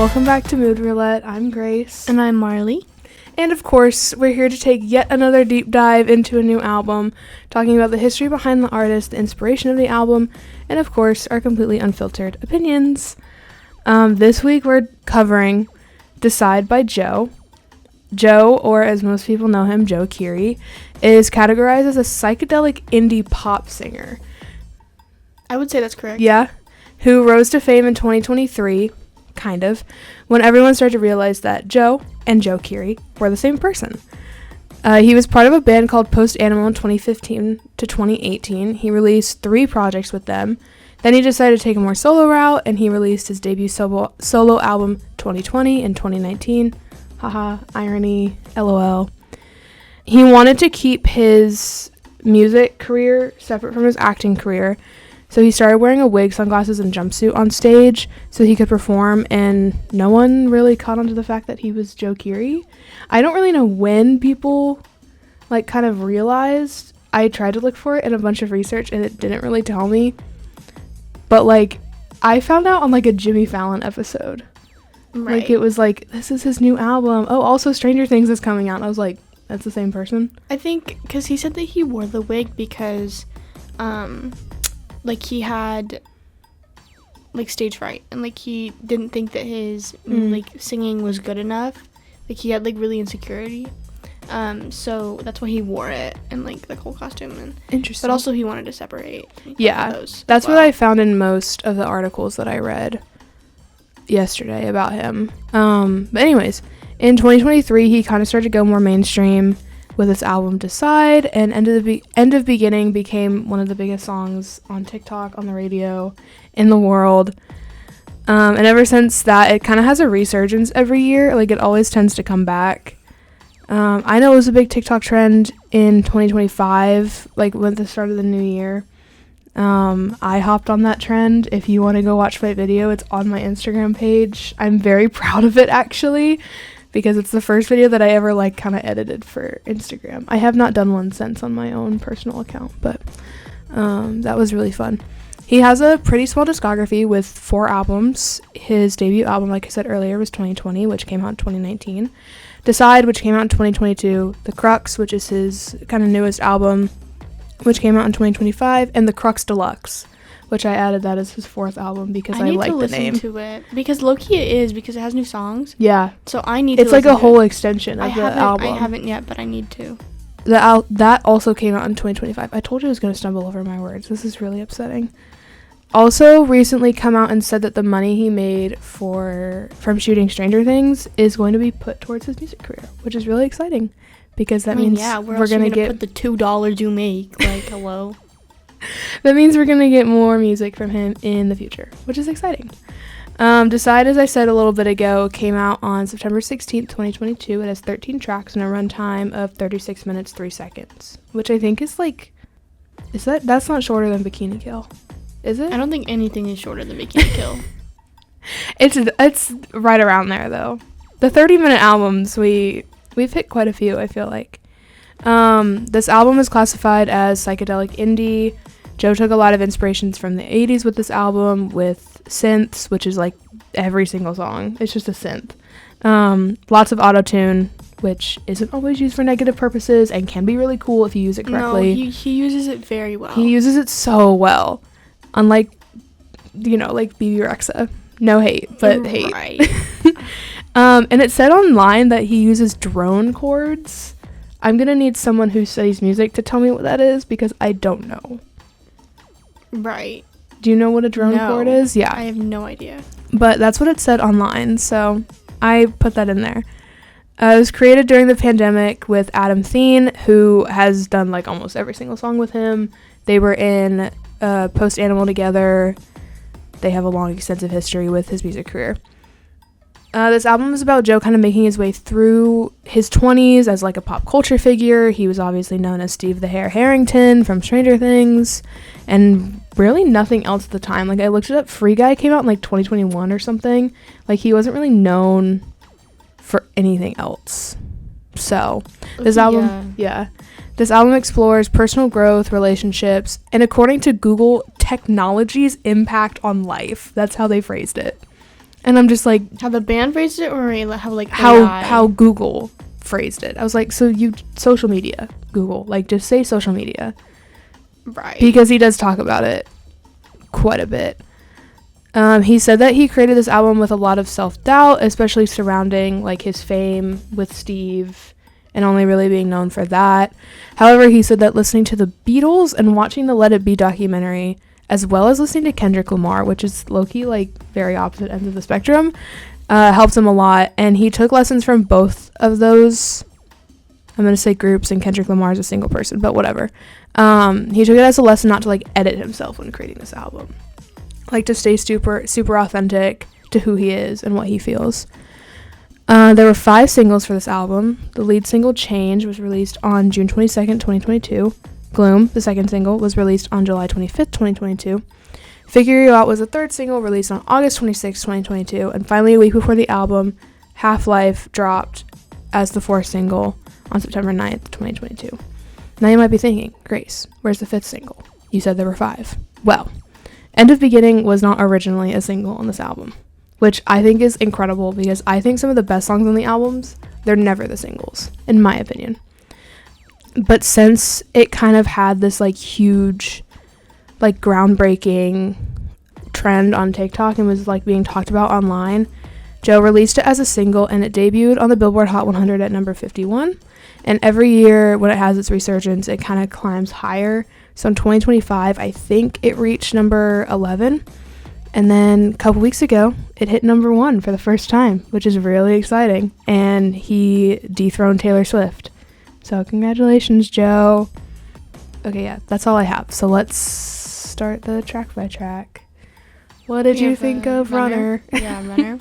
Welcome back to Mood Roulette. I'm Grace. And I'm Marley. And of course, we're here to take yet another deep dive into a new album, talking about the history behind the artist, the inspiration of the album, and of course, our completely unfiltered opinions. This week we're covering Decide by Joe. Joe, or as most people know him, Joe Keery, is categorized as a psychedelic indie pop singer. I would say that's correct. Yeah. Who rose to fame in 2023, kind of, when everyone started to realize that Joe and Joe Keery were the same person. He was part of a band called Post Animal in 2015 to 2018. He released 3 projects with them. Then he decided to take a more solo route, and he released his debut solo album 2020 in 2019. Haha, irony, LOL. He wanted to keep his music career separate from his acting career, so he started wearing a wig, sunglasses, and jumpsuit on stage so he could perform, and no one really caught on to the fact that he was Joe Keery. I don't really know when people, kind of realized. I tried to look for it in a bunch of research, and it didn't really tell me. But, I found out on, a Jimmy Fallon episode. Right. It was this is his new album. Oh, also Stranger Things is coming out. And I was like, that's the same person? I think, because he said that he wore the wig because, he had, stage fright. And, he didn't think that his, singing was good enough. He had, really insecurity. So that's why he wore it and, the whole costume. And Interesting. But also he wanted to separate. Those that's what I found in most of the articles that I read yesterday about him. But anyways, in 2023, he kind of started to go more mainstream with his album Decide, and End of Beginning became one of the biggest songs on TikTok, on the radio, in the world. And ever since that, it kind of has a resurgence every year. It always tends to come back. I know it was a big TikTok trend in 2025, with the start of the new year. I hopped on that trend. If you want to go watch my video, it's on my Instagram page. I'm very proud of it, actually, because it's the first video that I ever kind of edited for Instagram. I have not done one since on my own personal account, but that was really fun. He has a pretty small discography with 4 albums. His debut album, like I said earlier, was 2020, which came out in 2019. Decide, which came out in 2022. The Crux, which is his kind of newest album, which came out in 2025, and The Crux Deluxe, which I added that as his 4th album because I like the name. I need to listen to it, because low-key it is, because it has new songs. Yeah. So I need to listen to it. It's a whole extension of the album. I haven't yet, but I need to. That also came out in 2025. I told you I was going to stumble over my words. This is really upsetting. Also recently come out and said that the money he made from shooting Stranger Things is going to be put towards his music career, which is really exciting. Because that means we're going to get put the $2 you make. Hello. That means we're going to get more music from him in the future, which is exciting. Decide, as I said a little bit ago, came out on September 16th, 2022. It has 13 tracks and a runtime of 36 minutes, 3 seconds, which I think is that's not shorter than Bikini Kill, is it? I don't think anything is shorter than Bikini Kill. It's right around there, though. The 30-minute albums, We've hit quite a few, I feel like. This album is classified as psychedelic indie. Joe took a lot of inspirations from the 80s with this album, with synths, which is every single song. It's just a synth. Lots of auto-tune, which isn't always used for negative purposes and can be really cool if you use it correctly. No, he uses it very well. He uses it so well. Unlike, BB Rexa. No hate, but hate. Right. And it said online that he uses drone chords. I'm going to need someone who studies music to tell me what that is, because I don't know. Right. Do you know what a drone chord is? Yeah. I have no idea. But that's what it said online, so I put that in there. It was created during the pandemic with Adam Thien, who has done almost every single song with him. They were in Post Animal together. They have a long, extensive history with his music career. This album is about Joe kind of making his way through his 20s as a pop culture figure. He was obviously known as Steve Harrington from Stranger Things, and really nothing else at the time. I looked it up. Free Guy came out in 2021 or something. He wasn't really known for anything else. So this album explores personal growth, relationships, and according to Google, technology's impact on life. That's how they phrased it. And I'm just like, how the band phrased it, or how how Google phrased it. I was like, so you social media, Google, like just say social media. Right. Because he does talk about it quite a bit. He said that he created this album with a lot of self-doubt, especially surrounding like his fame with Steve and only really being known for that. However, he said that listening to the Beatles and watching the Let It Be documentary, as well as listening to Kendrick Lamar, which is low-key like very opposite ends of the spectrum, helped him a lot. And he took lessons from both of those, I'm going to say groups, and Kendrick Lamar is a single person, but whatever. He took it as a lesson not to like edit himself when creating this album. Like to stay super authentic to who he is and what he feels. There were 5 singles for this album. The lead single, Change, was released on June 22nd, 2022. Gloom, the second single, was released on July 25th, 2022. Figure You Out was the third single, released on August 26th, 2022. And finally, a week before the album, Half-Life dropped as the 4th single on September 9th, 2022. Now you might be thinking, Grace, where's the 5th single? You said there were 5. Well, End of Beginning was not originally a single on this album, which I think is incredible because I think some of the best songs on the albums, they're never the singles, in my opinion. But since it kind of had this like huge, like groundbreaking trend on TikTok and was like being talked about online, Joe released it as a single and it debuted on the Billboard Hot 100 at number 51. And every year when it has its resurgence, it kind of climbs higher. So in 2025, I think it reached number 11. And then a couple weeks ago, it hit number 1 for the first time, which is really exciting. And he dethroned Taylor Swift. So congratulations, Joe. Okay, yeah, that's all I have. So let's start the track by track. What did you think of Runner? Yeah, Runner.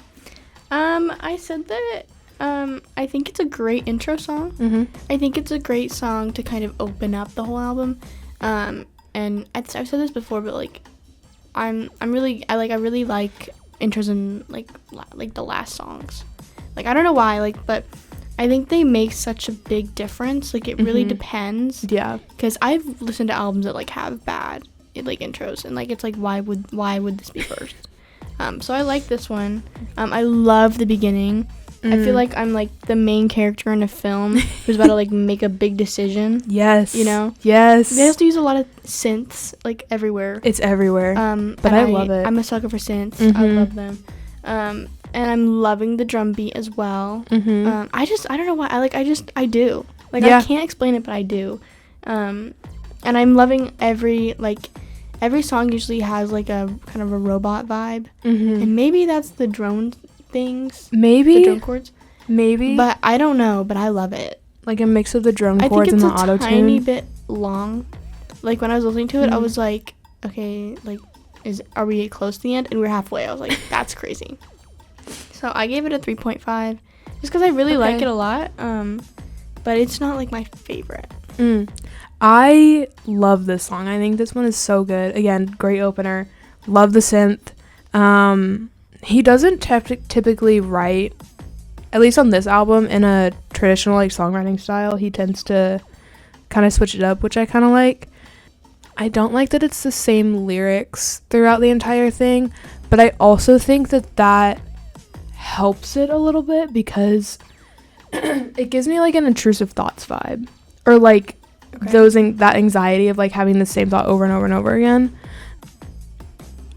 I said that I think it's a great intro song. Mm-hmm. I think it's a great song to kind of open up the whole album. And I've said this before, but like I really like intros in like the last songs. Like I don't know why, like, but I think they make such a big difference. Like it really depends. Yeah. Because I've listened to albums that like have bad like intros, and like it's like why would this be first? So I like this one. I love the beginning. I feel like I'm like the main character in a film who's about to like make a big decision. Yes. You know? Yes. They have to use a lot of synths like everywhere. It's everywhere. But I love it. I'm a sucker for synths. I love them. And I'm loving the drum beat as well. I don't know why. I do. Like I can't explain it, but I do. And I'm loving every song usually has like a kind of a robot vibe. And maybe that's the drone things. Maybe. The drone chords. Maybe. But I don't know, but I love it. Like a mix of the drone chords and the auto-tune. I think it's a tiny bit long. Like when I was listening to it, I was like, okay, like, are we close to the end? And we're halfway. I was like, that's crazy. So I gave it a 3.5 just because I really like it a lot. But it's not like my favorite. I love this song. I think this one is so good. Again, great opener. Love the synth. He doesn't typically write, at least on this album, in a traditional like songwriting style. He tends to kind of switch it up, which I kind of like. I don't like that it's the same lyrics throughout the entire thing, but I also think that helps it a little bit because it gives me like an intrusive thoughts vibe, or like that anxiety of like having the same thought over and over and over again.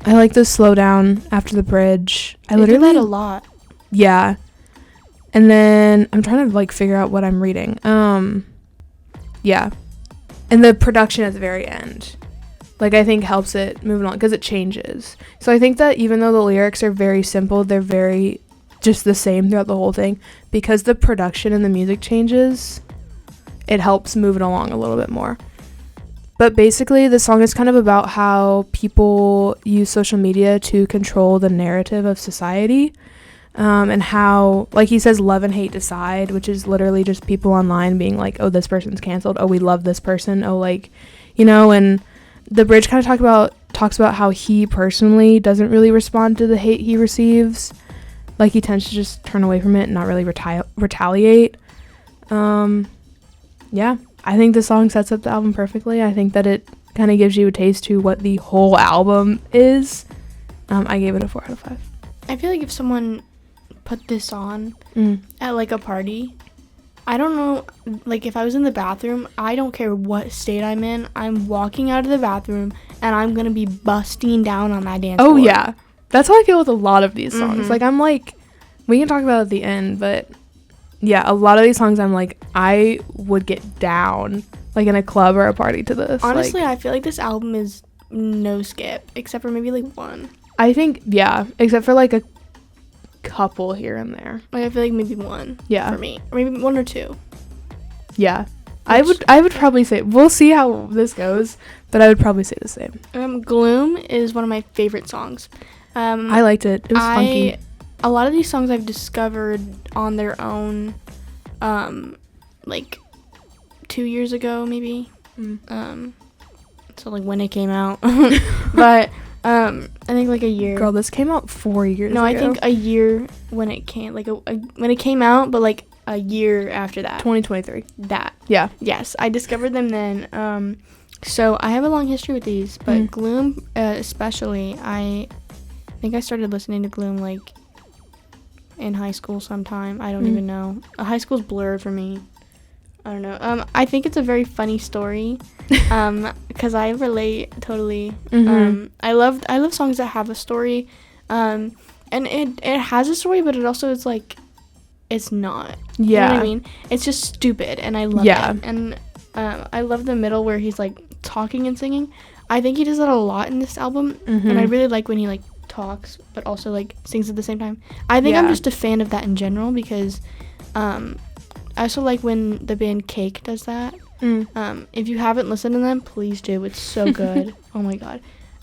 I like the slow down after the bridge. I literally do that a lot. Yeah. And then I'm trying to like figure out what I'm reading. Yeah. And the production at the very end, like I think helps it move along because it changes. So I think that even though the lyrics are very simple, they're very just the same throughout the whole thing, because the production and the music changes, it helps move it along a little bit more. But basically, the song is kind of about how people use social media to control the narrative of society, and how, like he says, love and hate decide, which is literally just people online being like, oh, this person's canceled. Oh, we love this person. Oh, like, you know, and the bridge kind of talks about how he personally doesn't really respond to the hate he receives. Like, he tends to just turn away from it and not really retaliate. Yeah. I think the song sets up the album perfectly. I think that it kind of gives you a taste to what the whole album is. I gave it a 4 out of 5. I feel like if someone put this on at like a party, I don't know, like if I was in the bathroom, I don't care what state I'm in, I'm walking out of the bathroom and I'm gonna be busting down on that dance floor. Yeah, that's how I feel with a lot of these songs. Like I'm like, we can talk about it at the end, but yeah, a lot of these songs I'm like, I would get down like in a club or a party to this. Honestly, like, I feel like this album is no skip except for maybe like one. I think, yeah, except for like a couple here and there. Like I feel like maybe one. Yeah. For me, or maybe one or two. Yeah. I would probably say, we'll see how this goes, but I would probably say the same. Gloom is one of my favorite songs. I liked it. It was funky. A lot of these songs I've discovered on their own, like 2 years ago maybe. So like when it came out, but I think like a year. Girl, this came out 4 years ago. No, I think a year when it came, like when it came out, but like a year after that. 2023. That. Yeah. Yes, I discovered them then. So I have a long history with these, but Gloom especially, I think I started listening to Gloom like in high school sometime. I don't even know. High school's blurred for me. I don't know. I think it's a very funny story, because I relate totally. I love songs that have a story, and it has a story, but it also is like, it's not. Yeah. You know what I mean? It's just stupid, and I love it. And I love the middle where he's like talking and singing. I think he does that a lot in this album, and I really like when he like talks, but also like sings at the same time. I think I'm just a fan of that in general because, I also like when the band Cake does that. If you haven't listened to them, please do. It's so good. Oh my god.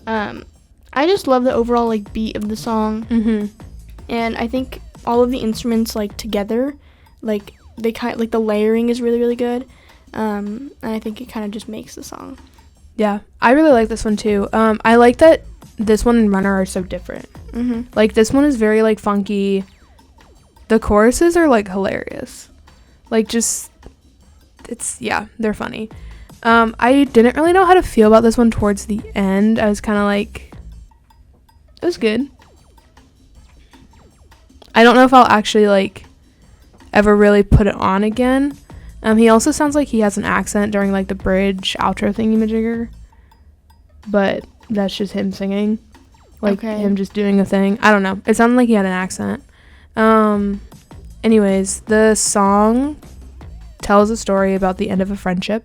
I just love the overall like beat of the song, and I think all of the instruments like together, like they kind like the layering is really really good, and I think it kind of just makes the song. Yeah, I really like this one too. I like that this one and Runner are so different. Like this one is very like funky. The choruses are like hilarious. Like just, they're funny. I didn't really know how to feel about this one towards the end. I was kind of like, it was good. I don't know if I'll actually like ever really put it on again. He also sounds like he has an accent during like the bridge outro thingy-majigger, but that's just him singing, like him just doing a thing. I don't know. It sounded like he had an accent. Anyways, the song tells a story about the end of a friendship.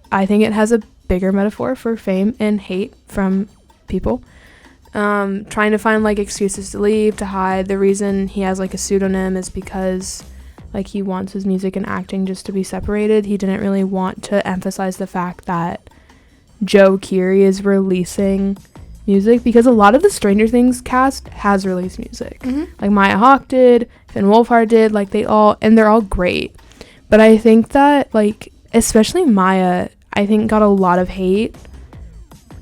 I think it has a bigger metaphor for fame and hate from people. Trying to find like excuses to leave, to hide. The reason he has like a pseudonym is because like he wants his music and acting just to be separated. He didn't really want to emphasize the fact that Joe Keery is releasing music, because a lot of the Stranger Things cast has released music. Like Maya Hawke did, Finn Wolfhard did, like they're all great. But I think that like especially Maya, I think got a lot of hate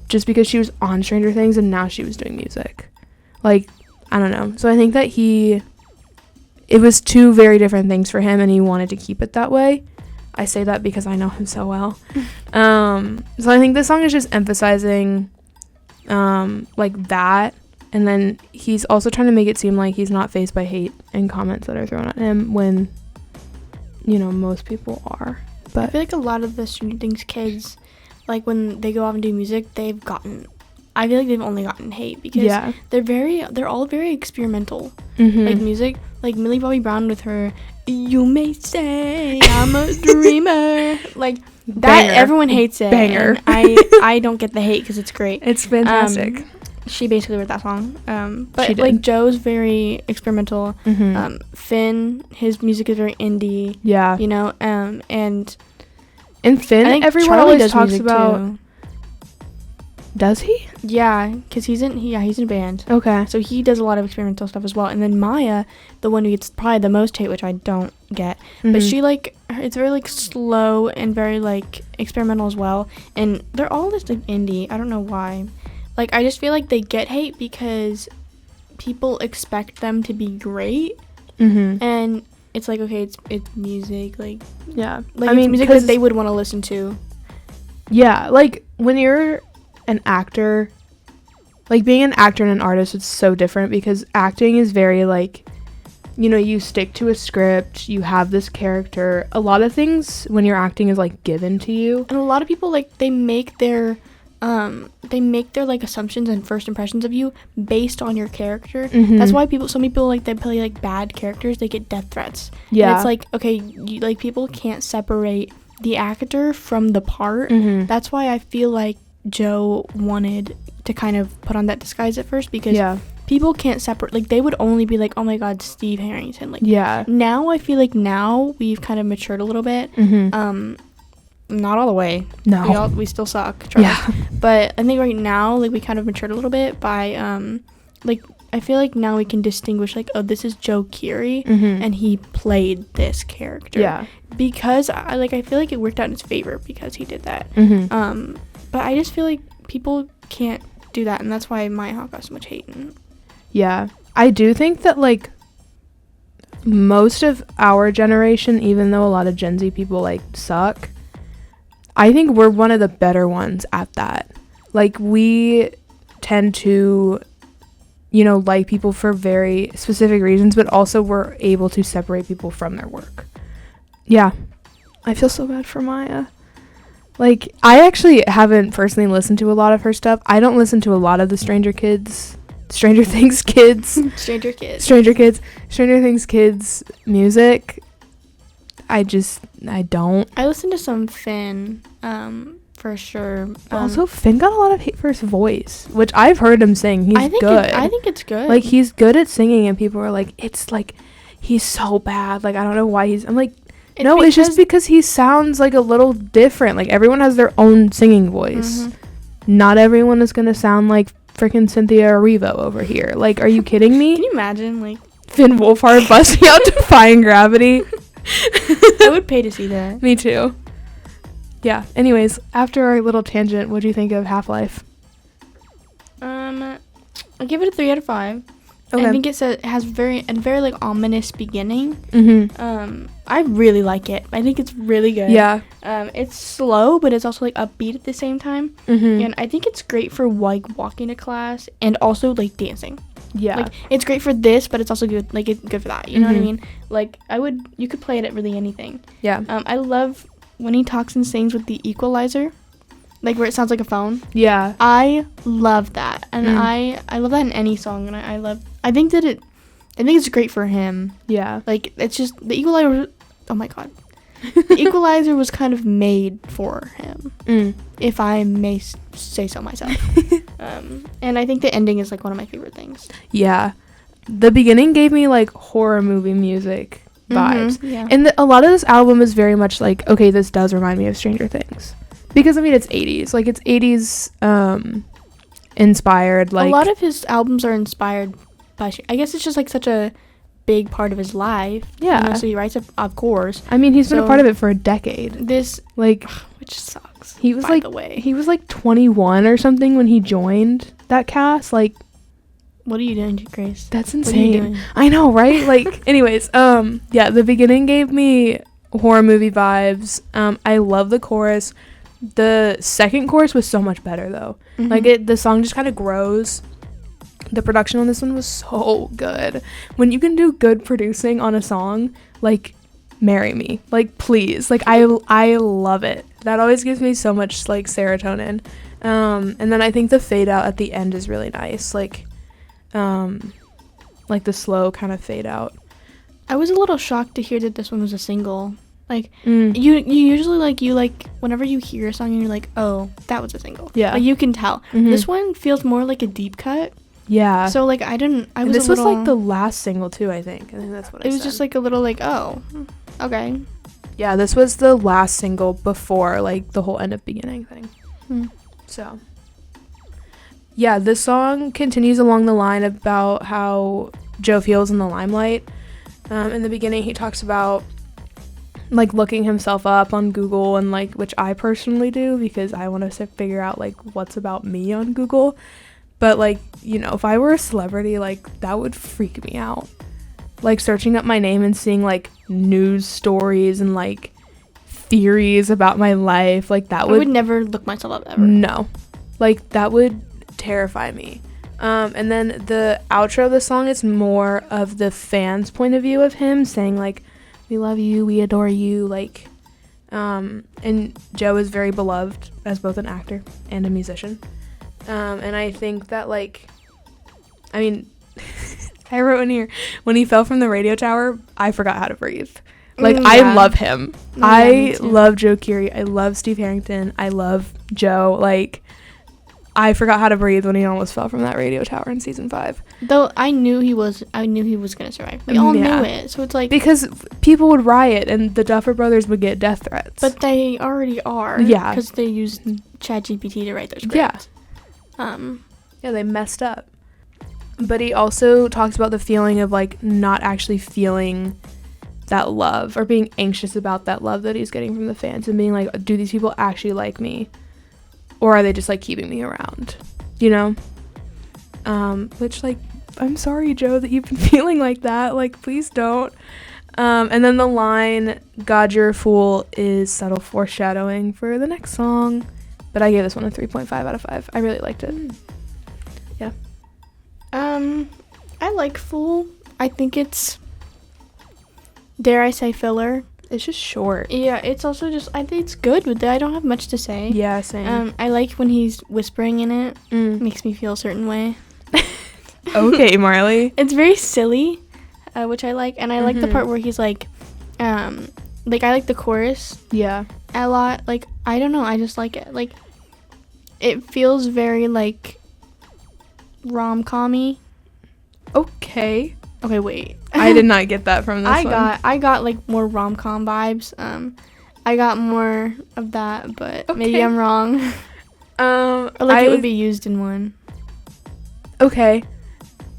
just because she was on Stranger Things and now she was doing music. Like, I don't know. So I think that it was two very different things for him and he wanted to keep it that way. I say that because I know him so well. So I think this song is just emphasizing like that, and then he's also trying to make it seem like he's not faced by hate and comments that are thrown at him when, you know, most people are. But I feel like a lot of the Stranger Things kids, like when they go off and do music, I feel like they've only gotten hate because they're all very experimental. Like music, like Millie Bobby Brown with her "You May Say I'm a Dreamer," like that Banger. Everyone hates it. Banger. And I don't get the hate because it's great. It's fantastic. She basically wrote that song. But She did. like Joe's very experimental. Finn, his music is very indie. Yeah. You know, and Finn, I think everyone Charlie always does talks music about. too. Does he? Yeah, because he's in a band. Okay. So he does a lot of experimental stuff as well. And then Maya, the one who gets probably the most hate, which I don't get, but she like, it's very like slow and very like experimental as well. And they're all just like indie. I don't know why. Like, I just feel like they get hate because people expect them to be great. And it's like, okay, it's music. Like, yeah. like I it's mean, music that they would want to listen to. Yeah. Like when you're an actor, like being an actor and an artist, it's so different because acting is very like, you know, you stick to a script, you have this character. A lot of things when you're acting is like given to you. And a lot of people like they make their like assumptions and first impressions of you based on your character. That's why some people like they play like bad characters, they get death threats. Yeah. And it's like, okay, like people can't separate the actor from the part. That's why I feel like Joe wanted to kind of put on that disguise at first, because people can't separate, like they would only be like, oh my god, Steve Harrington. Like now I feel like now we've kind of matured a little bit. Not all the way. No. We still suck. But I think right now, like, we kind of matured a little bit by, like, I feel like now we can distinguish, like, oh, this is Joe Keery, and he played this character. Yeah. Because, I feel like it worked out in his favor because he did that. But I just feel like people can't do that, and that's why My Hawk got so much hate. Yeah. I do think that, like, most of our generation, even though a lot of Gen Z people, like, suck, I think we're one of the better ones at that. Like, we tend to, you know, like people for very specific reasons, but also we're able to separate people from their work. Yeah. I feel so bad for Maya. Like, I actually haven't personally listened to a lot of her stuff. I don't listen to a lot of the Stranger Things kids music. I don't. I listened to some Finn, for sure. Also, Finn got a lot of hate for his voice, which I've heard him sing. He's good. I think it's good. Like, he's good at singing, and people are like, it's like, he's so bad. Like, I don't know why I'm like, it's just because he sounds like a little different. Like, everyone has their own singing voice. Not everyone is going to sound like freaking Cynthia Erivo over here. Like, are you kidding me? Can you imagine, like, Finn Wolfhard busting out Defying Gravity? I would pay to see that. Me too. Yeah. Anyways, after our little tangent, what do you think of Half-Life? I'll give it a 3 out of 5. Okay. I think it has very like ominous beginning. I really like it. I think it's really good. Yeah. It's slow, but it's also like upbeat at the same time. And I think it's great for like walking to class and also like dancing. Yeah. Like, it's great for this, but it's also good, like, it's good for that. You know what I mean? Like, you could play it at really anything. Yeah. I love when he talks and sings with the equalizer, like, where it sounds like a phone. Yeah. I love that. And I love that in any song. And I think it's great for him. Yeah. Like, it's just, the equalizer, oh my god. The equalizer was kind of made for him, if I may say so myself. And I think the ending is like one of my favorite things. Yeah, the beginning gave me like horror movie music vibes. Yeah. And a lot of this album is very much like, okay, this does remind me of Stranger Things, because I mean it's 80s, like it's 80s inspired. Like, a lot of his albums are inspired by, I guess it's just like such a big part of his life. Yeah. You know, so he writes it, of course. I mean, he's been a part of it for a decade. This, like, which sucks. He was he was like 21 or something when he joined that cast. Like, what are you doing, Grace? That's insane. I know, right? Like, anyways, yeah, the beginning gave me horror movie vibes. I love the chorus. The second chorus was so much better though. Like, the song just kind of grows. The production on this one was so good. When you can do good producing on a song, like, marry me. Like, please. Like, I love it. That always gives me so much, like, serotonin. And then I think the fade out at the end is really nice. Like the slow kind of fade out. I was a little shocked to hear that this one was a single. Like, you usually, like, whenever you hear a song and you're like, oh, that was a single. Yeah. Like, you can tell. This one feels more like a deep cut. Yeah. So, like, this was, like, the last single, too, I think. I think that's what I said. It was just, like, a little, like, oh, okay. Yeah, this was the last single before, like, the whole end of beginning thing. So, yeah, this song continues along the line about how Joe feels in the limelight. In the beginning, he talks about, like, looking himself up on Google, and, like, which I personally do because I want to figure out, like, what's about me on Google. But, like, you know, if I were a celebrity, like, that would freak me out. Like, searching up my name and seeing, like, news stories and, like, theories about my life, like, that would... I would never look myself up, ever. No. Like, that would terrify me. And then the outro of the song is more of the fans' point of view of him saying, like, we love you, we adore you, like, and Joe is very beloved as both an actor and a musician. And I think that, like, I mean, I wrote in here, when he fell from the radio tower, I forgot how to breathe. Like, Yeah. I love him. Yeah, I me too. love Joe Keery. I love Steve Harrington. I love Joe. Like, I forgot how to breathe when he almost fell from that radio tower in season 5. Though I knew he was gonna survive. We all Yeah. knew it. So it's like, Because people would riot and the Duffer Brothers would get death threats. but they already are. Yeah. Because they used ChatGPT to write their script. Yeah. Yeah, they messed up. But he also talks about the feeling of, like, not actually feeling that love or being anxious about that love that he's getting from the fans and being like, do these people actually like me? Or are they just, like, keeping me around? You know? Which, like, I'm sorry, Joe, that you've been feeling like that. Like, please don't. And then the line, God, you're a fool, is subtle foreshadowing for the next song. But I gave this one a 3.5 out of 5. I really liked it. Yeah. I like Fool. I think it's, dare I say, filler. It's just short. Yeah, it's also just, I think it's good, but I don't have much to say. Yeah, same. I like when he's whispering in it. It makes me feel a certain way. Okay, Marley. It's very silly, which I like, and I like the part where he's like I like the chorus Yeah. a lot. Like, I don't know, I just like it. Like, it feels very, like, rom-com-y. Okay. Okay, wait. I did not get that from this one. I got like more rom-com vibes. I got more of that, but maybe Okay. I'm wrong. Or like it would be used in one. Okay.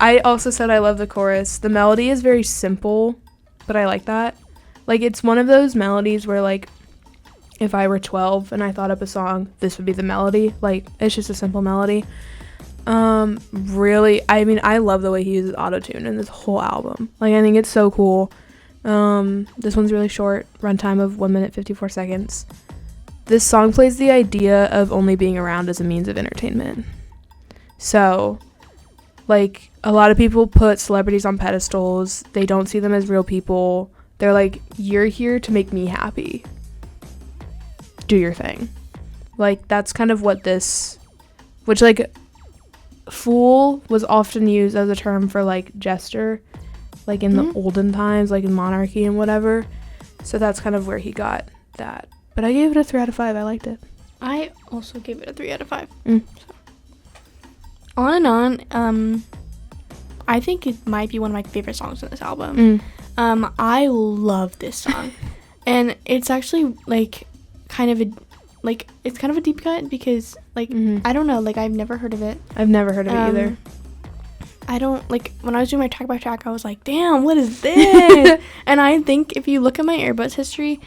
I also said I love the chorus. The melody is very simple, but I like that. Like, it's one of those melodies where, like, if I were 12 and I thought up a song, this would be the melody. Like, it's just a simple melody. Really, I mean, I love the way he uses autotune in this whole album. Like, I think it's so cool. This one's really short, runtime of 1 minute 54 seconds. This song plays the idea of only being around as a means of entertainment. So, like, a lot of people put celebrities on pedestals. They don't see them as real people. They're like, you're here to make me happy. Do your thing. Like, that's kind of what this, which, like, fool was often used as a term for, like, jester, like, in the olden times, like, in monarchy and whatever. So that's kind of where he got that. But I gave it a 3 out of 5. I liked it. I also gave it a 3 out of 5. So. On and on. I think it might be one of my favorite songs in this album. I love this song. And it's actually, like, kind of a deep cut because, like, I don't know, like, I've never heard of it. I've never heard of it either. I don't, like, when I was doing my track by track, I was like, damn, what is this? And I think if you look at my earbuds history,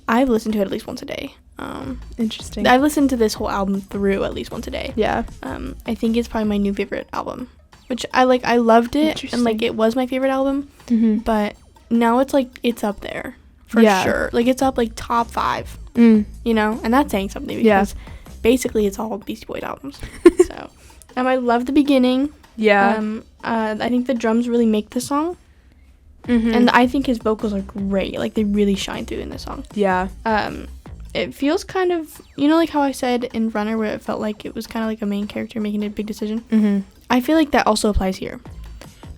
I've listened to it at least once a day. Interesting. I've listened to this whole album through at least once a day. Yeah. I think it's probably my new favorite album, which I loved it, and, like, it was my favorite album, but now it's, like, it's up there for sure. Like, it's up, like, top 5, you know, and that's saying something because basically it's all Beastie Boys albums. So, I love the beginning. Yeah. I think the drums really make the song, and I think his vocals are great. Like, they really shine through in this song. Yeah. It feels kind of, you know, like how I said in Runner where it felt like it was kind of like a main character making a big decision. I feel like that also applies here.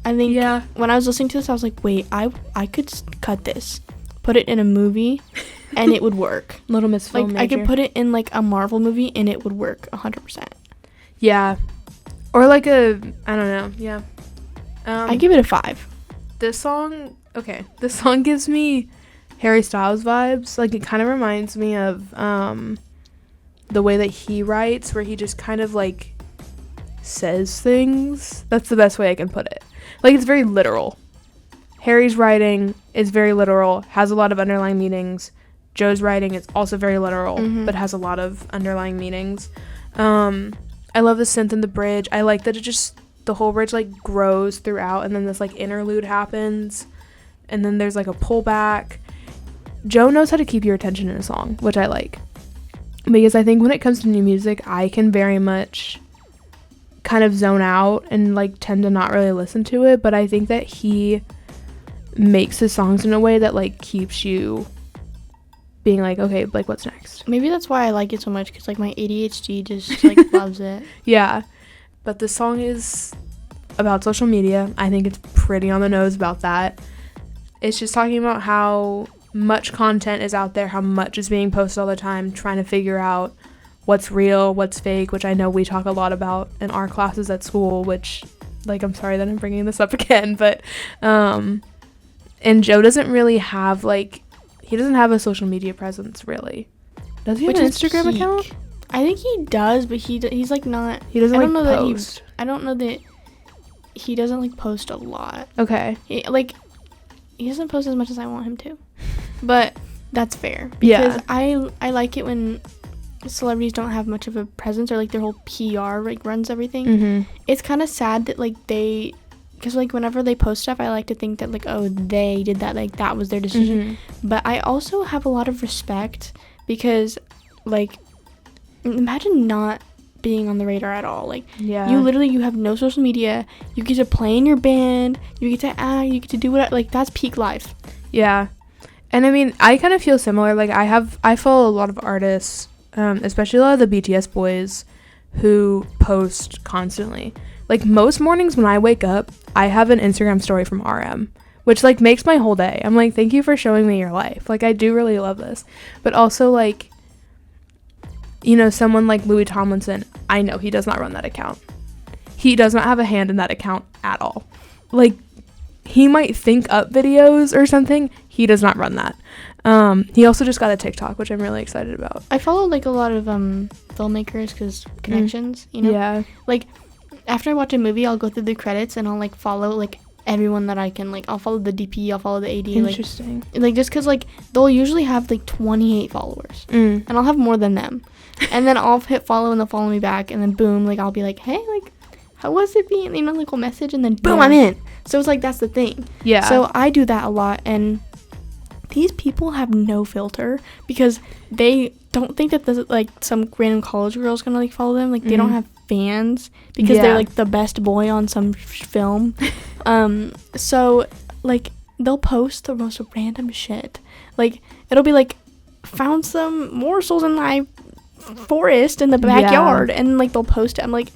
I think when I was listening to this, I was like, wait, I could cut this, put it in a movie, and it would work. Little Miss Film Like, I could put it in, like, a Marvel movie, and it would work 100%. Yeah. Or, like, I don't know. Yeah. I give it a 5. This song gives me Harry Styles vibes. Like, it kind of reminds me of the way that he writes, where he just kind of, like, says things. That's the best way I can put it. Like, it's very literal. Harry's writing is very literal, has a lot of underlying meanings. Joe's writing is also very literal, but has a lot of underlying meanings. I love the synth in the bridge. I like that the whole bridge, like, grows throughout, and then this, like, interlude happens, and then there's, like, a pullback. Joe knows how to keep your attention in a song, which I like. Because I think when it comes to new music, I can very much kind of zone out and like tend to not really listen to it, but I think that he makes his songs in a way that like keeps you being like, okay, like what's next? Maybe that's why I like it so much, because like my ADHD just like loves it. Yeah, but this song is about social media. I think it's pretty on the nose about that. It's just talking about how much content is out there, how much is being posted all the time, trying to figure out what's real, what's fake, which I know we talk a lot about in our classes at school, which, like, I'm sorry that I'm bringing this up again, but, and Joe doesn't really have, like, he doesn't have a social media presence, really. Does he have an Instagram account? I think he does, but he's, like, not... He doesn't, like, post. I don't know that he doesn't, like, post a lot. Okay. He doesn't post as much as I want him to. But that's fair. Because I like it when celebrities don't have much of a presence, or like their whole PR like runs everything. Mm-hmm. It's kind of sad that like because like whenever they post stuff, I like to think that like, oh, they did that, like that was their decision. Mm-hmm. But I also have a lot of respect, because like imagine not being on the radar at all. Like you have no social media, you get to play in your band, you get to act, you get to do whatever. Like that's peak life. Yeah. And I mean, I kind of feel similar. Like I follow a lot of artists, especially a lot of the BTS boys who post constantly. Like most mornings when I wake up, I have an Instagram story from RM, which like makes my whole day. I'm like, thank you for showing me your life. Like I do really love this. But also like, you know, someone like Louis Tomlinson, I know he does not run that account. He does not have a hand in that account at all. Like he might think up videos or something. He does not run that. He also just got a TikTok, which I'm really excited about. I follow like a lot of filmmakers because connections, you know? Yeah. Like after I watch a movie, I'll go through the credits and I'll like follow like everyone that I can. Like I'll follow the DP, I'll follow the AD. Interesting. Like just because like they'll usually have like 28 followers and I'll have more than them. And then I'll hit follow and they'll follow me back, and then boom, like I'll be like, hey, like how was it being, you know, like a message, and then boom, I'm in. So it's like that's the thing. Yeah. So I do that a lot, and these people have no filter because they don't think that this, like some random college girl's gonna like follow them. Like they don't have fans because they're like the best boy on some film. So like they'll post the most random shit. Like it'll be like, found some morsels in my forest in the backyard, and like they'll post it. I'm like,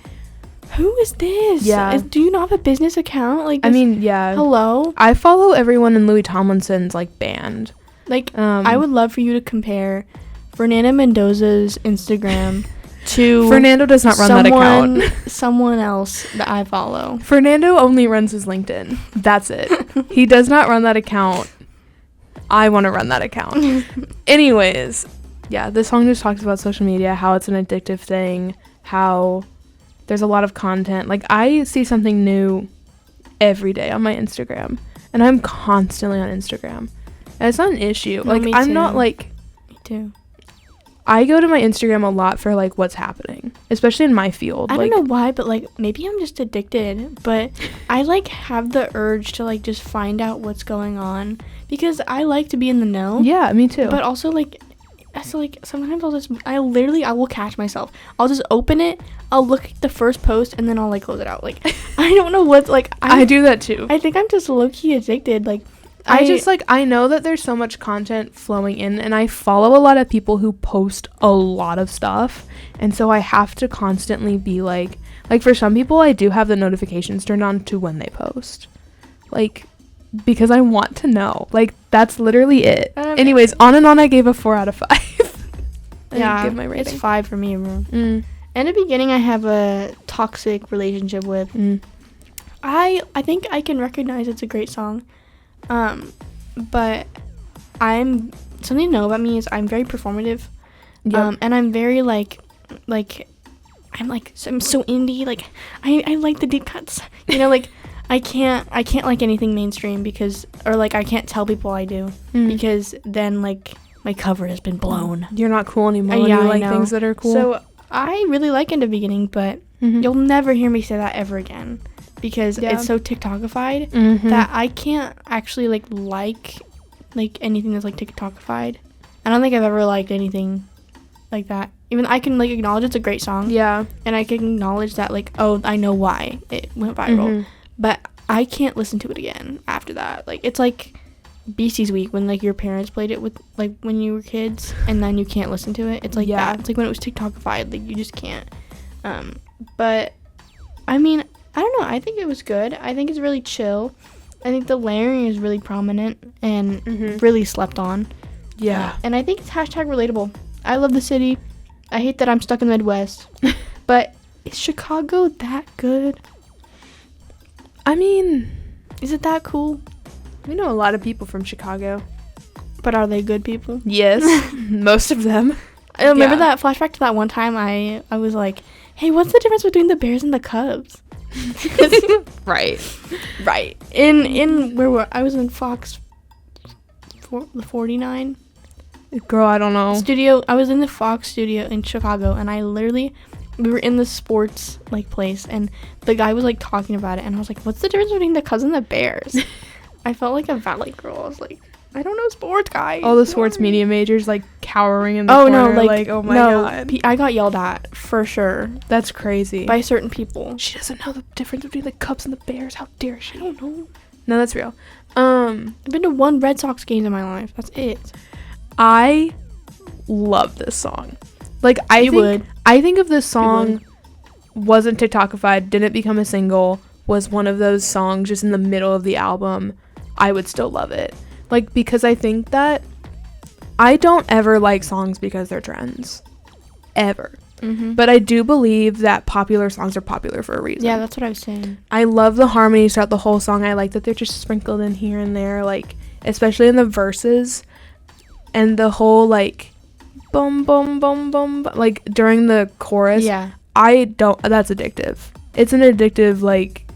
who is this? Do you not have a business account? Like this, I mean, yeah, hello, I follow everyone in Louis Tomlinson's like band. Like I would love for you to compare Fernando Mendoza's Instagram to Fernando does not run that account. Someone else that I follow. Fernando only runs his LinkedIn. That's it. He does not run that account. I want to run that account. Anyways, yeah, this song just talks about social media, how it's an addictive thing, how there's a lot of content. Like, I see something new every day on my Instagram, and I'm constantly on Instagram. And it's not an issue. No, like, me I'm too. not, like... Me too. I go to my Instagram a lot for, like, what's happening, especially in my field. I don't know why, but, like, maybe I'm just addicted, but I, like, have the urge to, like, just find out what's going on, because I like to be in the know. Yeah, me too. But also, like, sometimes I will catch myself. I'll just open it, I'll look at the first post, and then I'll, like, close it out. Like, I don't know what's, like... I do that, too. I think I'm just low-key addicted, like... I just, like, I know that there's so much content flowing in, and I follow a lot of people who post a lot of stuff, and so I have to constantly be, like, for some people, I do have the notifications turned on to when they post. Like, because I want to know. Like, that's literally it. Anyways, on and on, I gave a 4 out of 5. Yeah, give my rating. It's 5 for me, bro. In the beginning, I have a toxic relationship with. I think I can recognize it's a great song. But something to know about me is I'm very performative. Yep. And I'm very I'm so indie. Like I like the deep cuts, you know, like I can't like anything mainstream I can't tell people I do because then like my cover has been blown. You're not cool anymore when you like things that are cool. So I really like In the Beginning, but you'll never hear me say that ever again. Because it's so TikTokified that I can't actually like anything that's like TikTokified. I don't think I've ever liked anything like that even I can like acknowledge it's a great song. Yeah. And I can acknowledge that like, oh, I know why it went viral. But I can't listen to it again after that. Like, it's like Beasties Week when like your parents played it with like when you were kids and then you can't listen to it. It's like that. It's like when it was TikTokified, like you just can't. But I mean, I don't know. I think it was good. I think it's really chill. I think the layering is really prominent and really slept on. Yeah. And I think it's hashtag relatable. I love the city. I hate that I'm stuck in the Midwest. But is Chicago that good? I mean, is it that cool? We know a lot of people from Chicago. But are they good people? Yes. Most of them. I remember that flashback to that one time I was like, hey, what's the difference between the Bears and the Cubs? Right. In where I was in Fox the 49 girl, I don't know. studio. I was in the Fox studio in Chicago, and we were in the sports like place, and the guy was like talking about it, and I was like, what's the difference between the Cubs and the Bears? I felt like a valley girl. I was like, I don't know sports, guys. All the sports media majors like cowering in the corner. No, like oh my god. I got yelled at for sure. That's crazy. By certain people. She doesn't know the difference between the Cubs and the Bears. How dare she? I don't know. No, that's real. I've been to one Red Sox game in my life. That's it. I love this song. Like I think if this song wasn't TikTokified, didn't become a single, was one of those songs just in the middle of the album, I would still love it. Like, because I think that I don't ever like songs because they're trends. Ever. But I do believe that popular songs are popular for a reason. Yeah, that's what I was saying. I love the harmonies throughout the whole song. I like that they're just sprinkled in here and there, like, especially in the verses. And the whole, like, boom, boom, boom, boom, like, during the chorus. Yeah. That's addictive. It's an addictive, like,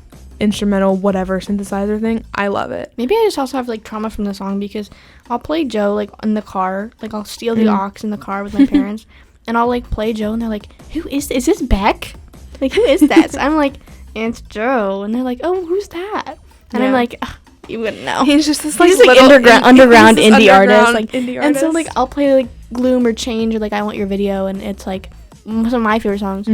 instrumental whatever synthesizer thing. I love it. Maybe I just also have like trauma from the song because I'll play Joe like in the car, like I'll steal the aux in the car with my parents and I'll like play Joe and they're like, who is this Beck? Like, who is that? So I'm like, it's Joe, and they're like, oh, who's that? And I'm like, you wouldn't know. He's just this like underground indie artist, like indie artist. And so like I'll play like Gloom or Change or like I Want Your Video, and it's like some of my favorite songs.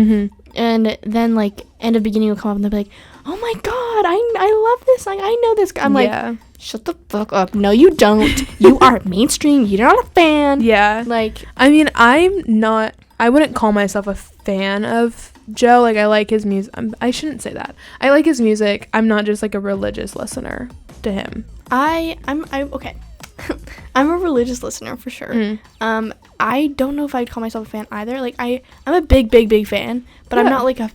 And then like End of Beginning will come up and they'll be like, oh my god, I love this, like I know this guy. I'm like, shut the fuck up. No, you don't. You are mainstream. You're not a fan. Yeah. Like, I mean, I wouldn't call myself a fan of Joe. Like, I like his music. I shouldn't say that. I like his music. I'm not just like a religious listener to him. I'm okay. I'm a religious listener for sure. I don't know if I'd call myself a fan either. Like, I'm a big fan, but I'm not like a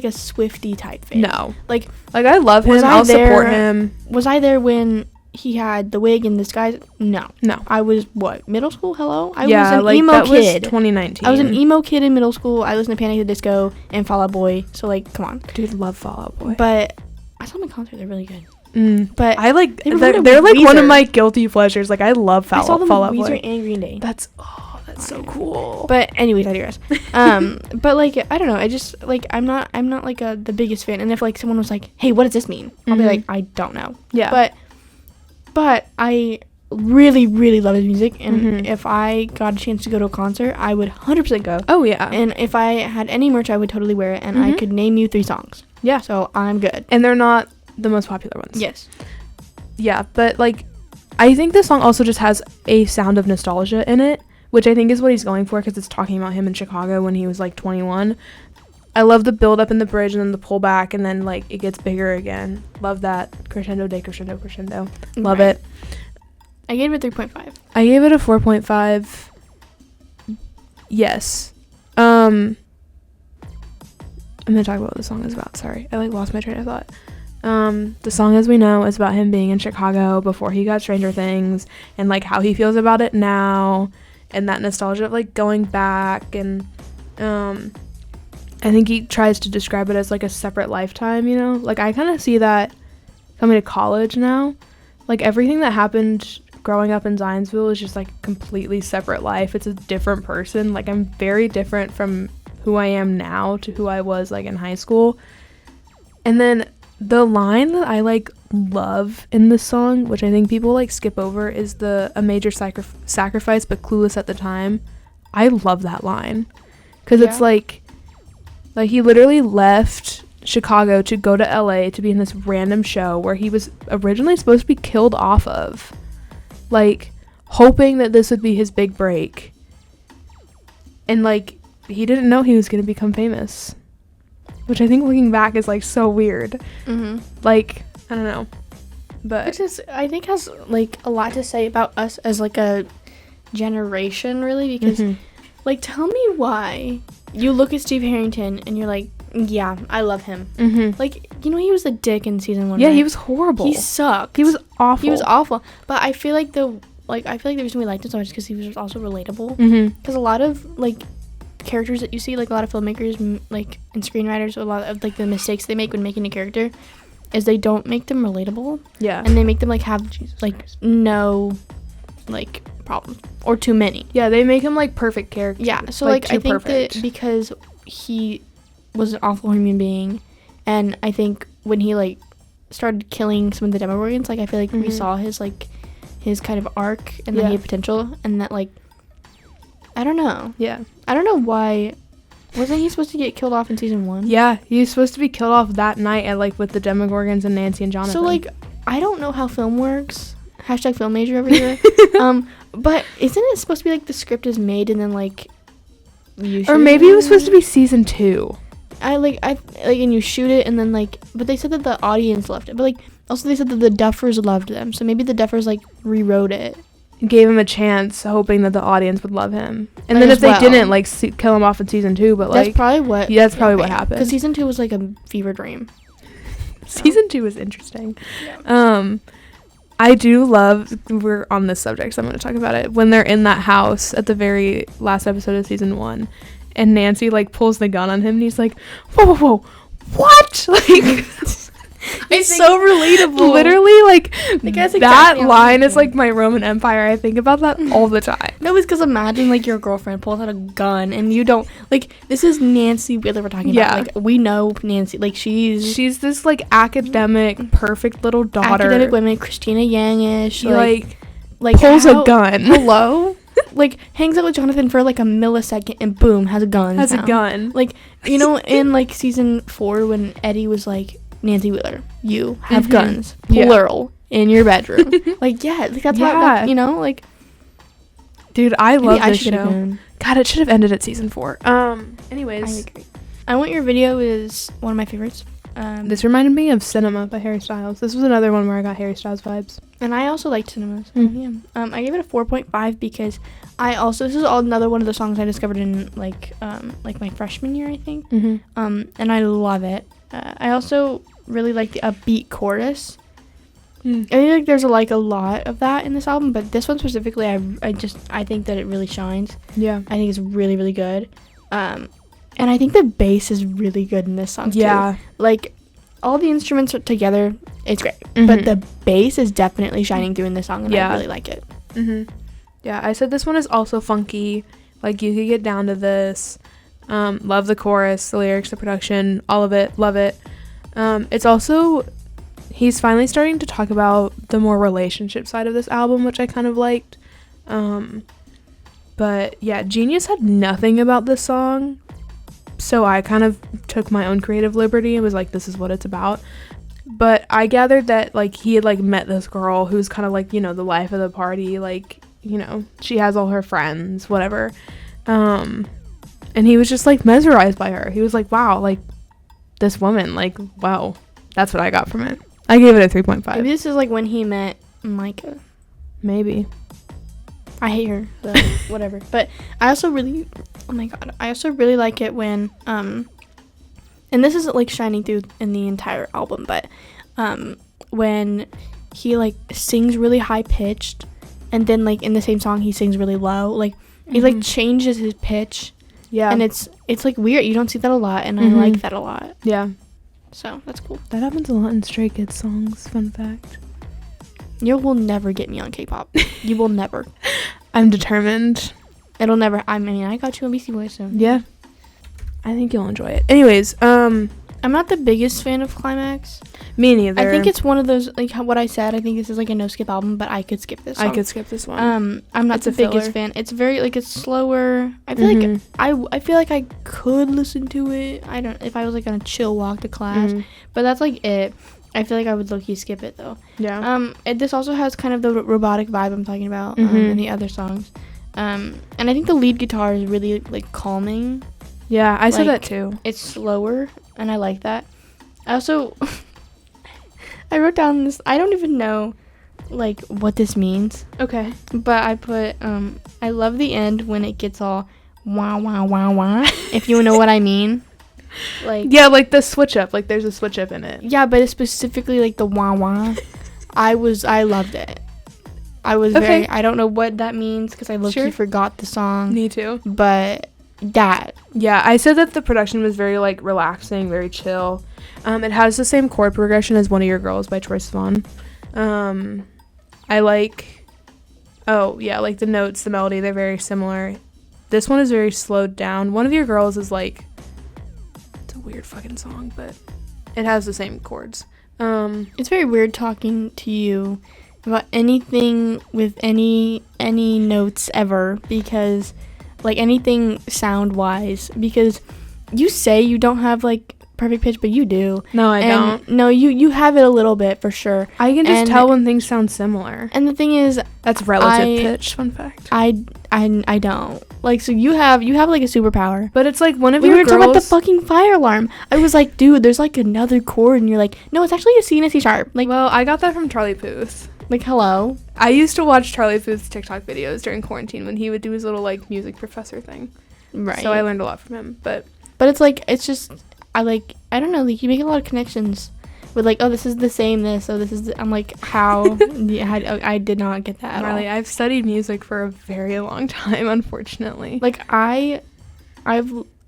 Swiftie type fan. No. Like I love him. I'll support him. Was I there when he had the wig and disguise? No. I was middle school? Hello? I was an emo kid. Was 2019. I was an emo kid in middle school. I listened to Panic at the Disco and Fall Out Boy. So like, come on. Dude, love Fall Out Boy. But I saw them in concert. They're really good. But I like they're like one of my guilty pleasures. Like, I love Fall Out Boy. Weezer and Green Day. That's so cool. But anyways, I digress. But like, I don't know. I just like I'm not like the biggest fan. And if like someone was like, "Hey, what does this mean?" I'll be like, "I don't know." Yeah. But I really love his music, and if I got a chance to go to a concert, I would 100% go. Oh yeah. And if I had any merch, I would totally wear it, and I could name you 3 songs. Yeah. So I'm good. And they're not the most popular ones. Yes. Yeah, but like, I think this song also just has a sound of nostalgia in it, which I think is what he's going for, because it's talking about him in Chicago when he was like 21. I love the build up in the bridge and then the pullback, and then like it gets bigger again. Love that crescendo, decrescendo. Love it. I gave it a 3.5. I gave it a 4.5. Yes. I'm gonna talk about what the song is about. Sorry, I like lost my train of thought. The song, as we know, is about him being in Chicago before he got Stranger Things, and like how he feels about it now, and that nostalgia of like going back. And I think he tries to describe it as like a separate lifetime, you know? Like, I kind of see that coming to college now. Like, everything that happened growing up in Zionsville is just like completely separate life. It's a different person. Like, I'm very different from who I am now to who I was like in high school. And then the line that I like love in this song, which I think people like skip over, is a major sacrifice but clueless at the time. I love that line. Because it's like he literally left Chicago to go to LA to be in this random show where he was originally supposed to be killed off of. Like, hoping that this would be his big break. And, like, he didn't know he was going to become famous. Which I think looking back is, like, so weird. Mm-hmm. Like, I don't know. But which is, I think, has, like, a lot to say about us as, like, a generation, really. Because, like, tell me why you look at Steve Harrington and you're like, yeah, I love him. Like, you know, he was a dick in season 1. Yeah, right? he was horrible. He sucked. He was awful. He was awful. But I feel like the reason we liked him so much is because he was also relatable. Because a lot of, like, characters that you see, like, a lot of filmmakers, like, and screenwriters, a lot of, like, the mistakes they make when making a character is they don't make them relatable. Yeah. And they make them, like, have, like, no, like, problems. Or too many. Yeah, they make him, like, perfect characters. Yeah, so, like I think that because he was an awful human being, and I think when he, like, started killing some of the Demogorgons, like, I feel like we saw his, like, his kind of arc and that he had potential, and that, like, I don't know. Yeah. I don't know why. Wasn't he supposed to get killed off in season 1? Yeah, he was supposed to be killed off that night at, like, with the Demogorgons and Nancy and Jonathan. So, like, I don't know how film works. Hashtag film major over here. But isn't it supposed to be, like, the script is made and then, like, you shoot or maybe it was supposed to be season 2. And you shoot it and then, like, but they said that the audience loved it. But, like, also they said that the Duffers loved them. So maybe the Duffers, like, rewrote it. Gave him a chance, hoping that the audience would love him. And then if they didn't, like, kill him off in season 2, but, like... That's probably what... Yeah, that's probably what happened. Because season 2 was, like, a fever dream. Season 2 was interesting. Yeah. I do love... We're on this subject, so I'm going to talk about it. When they're in that house at the very last episode of season 1, and Nancy, like, pulls the gun on him, and he's like, whoa, whoa, whoa, what? Like... It's so relatable. Literally, like, exactly that line is like my Roman Empire. I think about that all the time. No, it's because imagine, like, your girlfriend pulls out a gun and you don't, like, this is Nancy Wheeler we're talking about. Like, we know Nancy, like, she's this, like, academic, perfect little daughter. Academic women, Christina Yang-ish. She, like pulls a gun. Hello? Like, hangs out with Jonathan for, like, a millisecond and boom, has a gun. Has a gun. Like, you know, in, like, season 4 when Eddie was like, Nancy Wheeler, you have guns, plural, in your bedroom. Like, yeah, like, that's how, you know, like. Dude, I love this show. God, it should have ended at season 4. Anyways. I agree. I Want Your Video is one of my favorites. This reminded me of Cinema by Harry Styles. This was another one where I got Harry Styles vibes. And I also liked Cinema. So, yeah. I gave it a 4.5 because this is another one of the songs I discovered in, like my freshman year, I think. And I love it. I also really like the upbeat chorus. I think, like, there's a lot of that in this album, but this one specifically, I think that it really shines. Yeah, I think it's really, really good. And I think the bass is really good in this song too. Like, all the instruments are together, it's great, but the bass is definitely shining through in this song, and I really like it. Yeah, I said this one is also funky. Like, you could get down to this. Love the chorus, the lyrics, the production, all of it. Love it. It's also, he's finally starting to talk about the more relationship side of this album, which I kind of liked. But yeah, Genius had nothing about this song, so I kind of took my own creative liberty and was like, this is what it's about. But I gathered that, like, he had, like, met this girl who's kind of, like, you know, the life of the party, like, you know, she has all her friends, whatever. And he was just, like, mesmerized by her. He was like, wow, like, this woman, like, wow. That's what I got from it. I gave it a 3.5. Maybe this is, like, when he met Micah. Maybe. I hate her, so whatever. But I also really, oh my god, I also really like it when, and this isn't, like, shining through in the entire album, but when he, like, sings really high-pitched, and then, like, in the same song he sings really low. Like, he, like, changes his pitch. Yeah. And it's like, weird. You don't see that a lot, and I like that a lot. Yeah. So, that's cool. That happens a lot in Stray Kids songs, fun fact. You will never get me on K-pop. You will never. I'm determined. It'll never, I mean, I got you on BC Boys, so. Yeah. I think you'll enjoy it. Anyways, I'm not the biggest fan of Climax. Me neither. I think it's one of those, like what I said, I think this is like a no skip album, but I could skip this song. I could skip this one. I'm not It's the a filler. biggest fan. It's very, like, it's slower. I feel like I feel like I could listen to it. I don't, if I was like on a chill walk to class, but that's like it. I feel like I would low-key skip it though. Yeah. This also has kind of the robotic vibe I'm talking about in the other songs. And I think the lead guitar is really like calming. Yeah, I said Like, that too. It's slower, and I like that. I also, I wrote down this, I don't even know, like, what this means. Okay. But I put, I love the end when it gets all wah, wah, wah, wah, if you know what I mean. Like, Yeah, like the switch up. Like, there's a switch up in it. yeah, but it's specifically, like, the wah, wah. I loved it. I was Okay. I don't know what that means, because I low-key forgot the song. Me too. But that. Yeah, I said that the production was very, like, relaxing, very chill. It has the same chord progression as One of Your Girls by Troye Sivan. I like, like the notes, the melody, they're very similar. This one is very slowed down. One of Your Girls is, like, it's a weird fucking song, but it has the same chords. It's very weird talking to you about anything with any notes ever, because, like, anything sound-wise, because you say you don't have, like, perfect pitch, but you do. No, I don't. No, you have it a little bit, for sure. I can just tell when things sound similar. And the thing is, that's relative pitch, fun fact. I don't. Like, so you have like a superpower. But it's like one of we your were girls. talking about the fucking fire alarm. I was like, dude, there's like another chord, and you're like, no, it's actually a C and a C sharp. Like, well, I got that from Charlie Puth. Like, hello. I used to watch Charlie Puth's TikTok videos during quarantine when he would do his little, like, music professor thing. Right. So I learned a lot from him. But it's like, it's just, I don't know, like, you make a lot of connections with, like, oh, this is the same this, so this is I'm like, how? Yeah, I did not get that at Marley, all. I've studied music for a very long time, unfortunately. Like, I've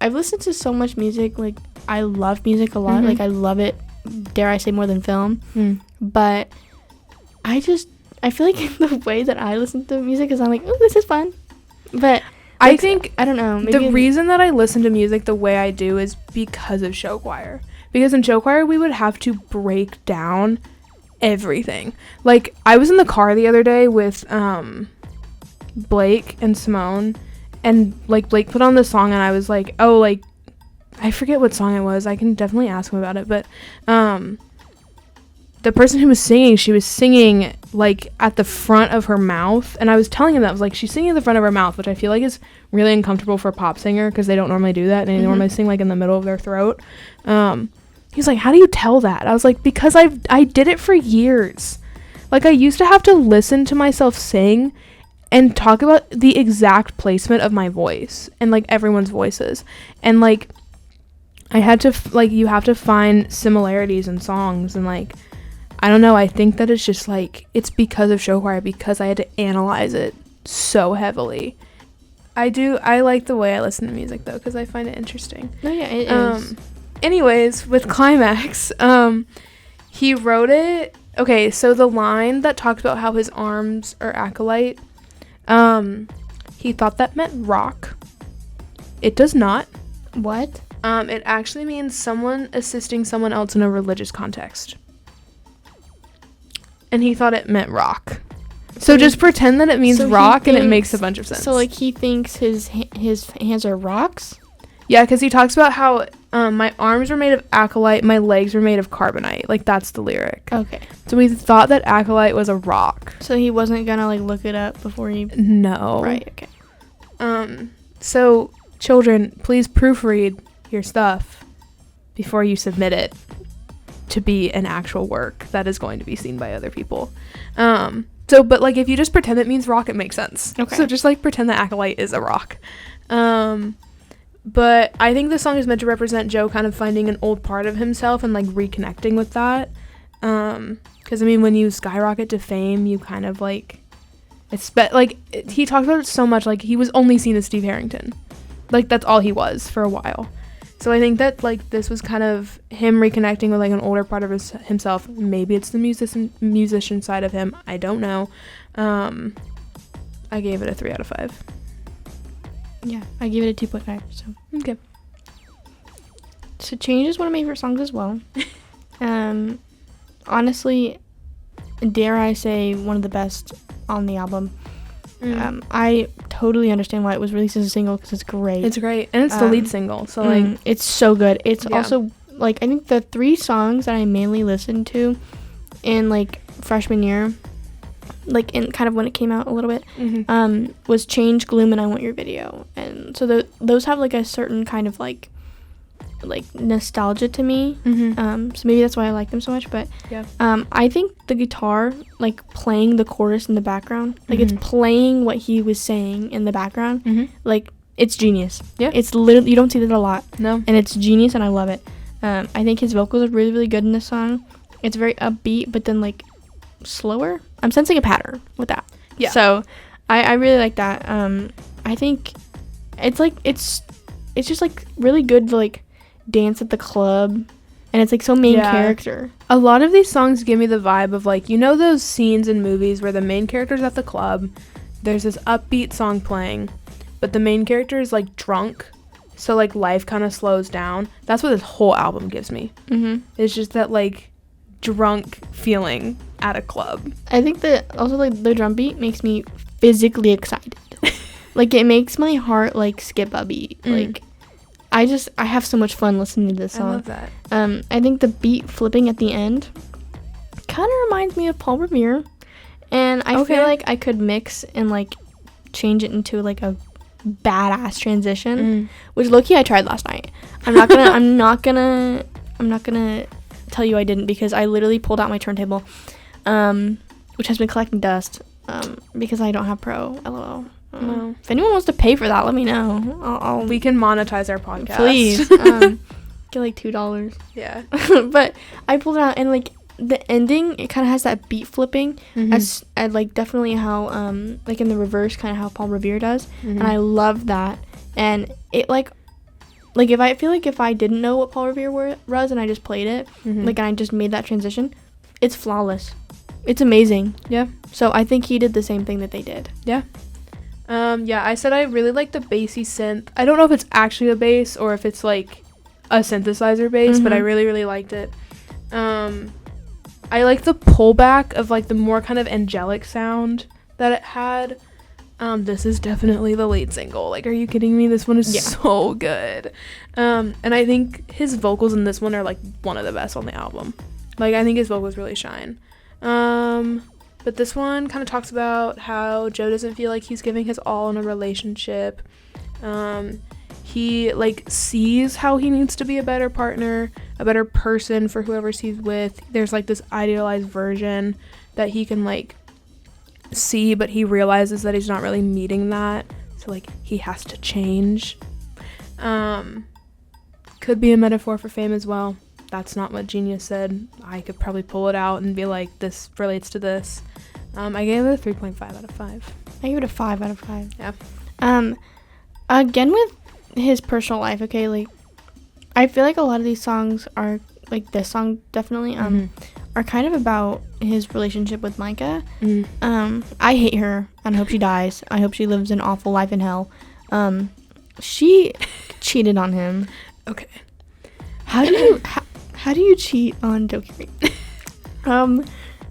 listened to so much music. Like, I love music a lot. Like, I love it, dare I say, more than film. But I feel like the way that I listen to music is I'm like, oh, this is fun. But I think, I don't know, maybe the reason that I listen to music the way I do is because of show choir. Because in show choir, we would have to break down everything. Like, I was in the car the other day with Blake and Simone, and, like, Blake put on this song, and I was like, oh, like, I forget what song it was. I can definitely ask him about it. But the person who was singing, she was singing, like, at the front of her mouth. And I was telling him that. I was like, she's singing at the front of her mouth, which I feel like is really uncomfortable for a pop singer because they don't normally do that. They normally sing, like, in the middle of their throat. He's like, how do you tell that? I was like, because I did it for years. Like, I used to have to listen to myself sing and talk about the exact placement of my voice and, like, everyone's voices. And, like, I had to, like, you have to find similarities in songs. And, like, I don't know. I think that it's just, like, it's because of show choir, because I had to analyze it so heavily. I like the way I listen to music, though, because I find it interesting. No, yeah, it is. Anyways, with Climax, he wrote it. Okay, so the line that talks about how his arms are acolyte, he thought that meant rock. It does not. What? It actually means someone assisting someone else in a religious context. And he thought it meant rock. So just pretend that it means rock, and it makes a bunch of sense. So, like, he thinks his hands are rocks? Yeah, because he talks about how my arms were made of acolyte, my legs were made of carbonite. Like, that's the lyric. Okay. So we thought that acolyte was a rock. So he wasn't gonna, like, look it up before he... No. Right, okay. So, children, please proofread your stuff before you submit it to be an actual work that is going to be seen by other people. But, like, if you just pretend it means rock, it makes sense. Okay. So just, like, pretend that acolyte is a rock. But I think the song is meant to represent Joe kind of finding an old part of himself and, like, reconnecting with that. Because, I mean, when you skyrocket to fame, you kind of, like, he talks about it so much, like, he was only seen as Steve Harrington. Like, that's all he was for a while. So I think that, like, this was kind of him reconnecting with, like, an older part of himself. Maybe it's the musician side of him. I don't know. I gave it a 3 out of 5. Yeah, I gave it a 2.5, so. Okay. So Change is one of my favorite songs as well. Honestly, dare I say one of the best on the album. I totally understand why it was released as a single because it's great. It's great, and it's the lead single, so like it's so good. It's also like I think the 3 songs that I mainly listened to in like freshman year, like in kind of when it came out a little bit, was Change, Gloom, and I Want Your Video, and so those have like a certain kind of like nostalgia to me. So maybe that's why I like them so much. But I think the guitar, like playing the chorus in the background, like it's playing what he was saying in the background, like it's genius. It's literally, you don't see that a lot. And it's genius, and I love it. I think his vocals are really, really good in this song. It's very upbeat, but then like slower. I'm sensing a pattern with that. So I really like that. I think it's like it's just like really good to like dance at the club, and it's like so main character. A lot of these songs give me the vibe of like, you know, those scenes in movies where the main character's at the club, there's this upbeat song playing, but the main character is like drunk, so like life kind of slows down. That's what this whole album gives me. It's just that like drunk feeling at a club. I think that also like the drum beat makes me physically excited. Like it makes my heart like skip a beat. Like I have so much fun listening to this song. I love that. I think the beat flipping at the end kind of reminds me of Paul Revere, and I feel like I could mix and like change it into like a badass transition, which low-key I tried last night. I'm not gonna tell you I didn't, because I literally pulled out my turntable, which has been collecting dust, because I don't have Pro. LOL. No. If anyone wants to pay for that, let me know. We can monetize our podcast. Please. Get like $2. Yeah. But I pulled it out, and like the ending, it kind of has that beat flipping as like definitely how like in the reverse, kind of how Paul Revere does, and I love that. And it like if I didn't know what Paul Revere was and I just played it, like, and I just made that transition, it's flawless. It's amazing. Yeah. So I think he did the same thing that they did. Yeah. I said I really like the bassy synth. I don't know if it's actually a bass or if it's like a synthesizer bass, but I really, really liked it. I like the pullback of like the more kind of angelic sound that it had. This is definitely the lead single. Like, are you kidding me? This one is so good. And I think his vocals in this one are like one of the best on the album. Like, I think his vocals really shine. But this one kind of talks about how Joe doesn't feel like he's giving his all in a relationship. He like sees how he needs to be a better partner, a better person for whoever he's with. There's like this idealized version that he can like see, but he realizes that he's not really meeting that, so like he has to change. Could be a metaphor for fame as well. That's not what Genius said. I could probably pull it out and be like, this relates to this. I gave it a 3.5 out of 5. I gave it a 5 out of 5. Yeah. Again with his personal life, okay, like I feel like a lot of these songs are like this song definitely are kind of about his relationship with Micah. I hate her and I hope she dies. I hope she lives an awful life in hell. She cheated on him. Okay. How do you cheat on Joe Keery?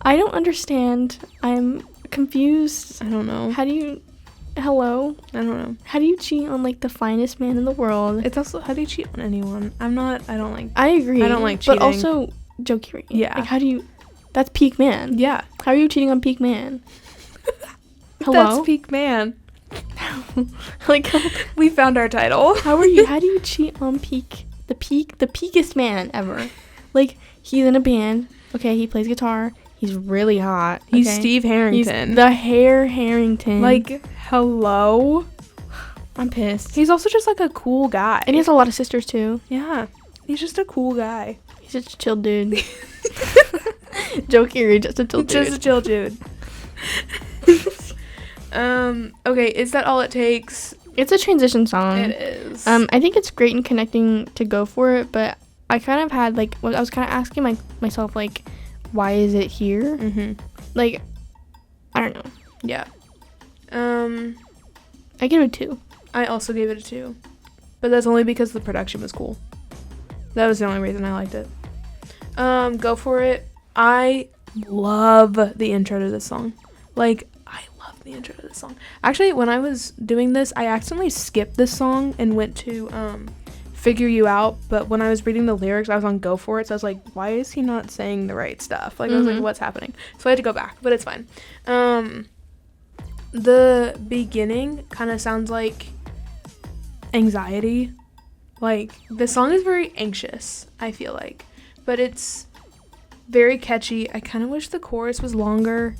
I don't understand. I'm confused. I don't know. Hello? I don't know. How do you cheat on like the finest man in the world? It's also, how do you cheat on anyone? I agree. I don't like cheating. But also Joe Keery. Yeah. Like that's peak man. Yeah. How are you cheating on peak man? Hello? That's peak man. Like, we found our title. How do you cheat on the peakest man ever? Like, he's in a band. Okay, he plays guitar. He's really hot. Okay? He's Steve Harrington. He's the Harrington. Like, hello? I'm pissed. He's also just like a cool guy. And he has a lot of sisters too. Yeah. He's just a cool guy. He's just a chill dude. Joe Keery, just a chill dude. Just a chill dude. Okay, is that all it takes? It's a transition song. It is. I think it's great in connecting to Go For It, but I kind of had like, I was kind of asking myself like, why is it here? Like, I don't know. Yeah. I give it a 2. I also gave it a 2, but that's only because the production was cool. That was the only reason I liked it. Go For It. I love the intro to this song. Like, I love the intro to this song. Actually, when I was doing this, I accidentally skipped this song and went to Figure You Out, but when I was reading the lyrics, I was on Go For It, so I was like, why is he not saying the right stuff? Like, I was like, what's happening? So I had to go back, but it's fine. The beginning kind of sounds like anxiety. Like, the song is very anxious, I feel like, but it's very catchy. I kind of wish the chorus was longer.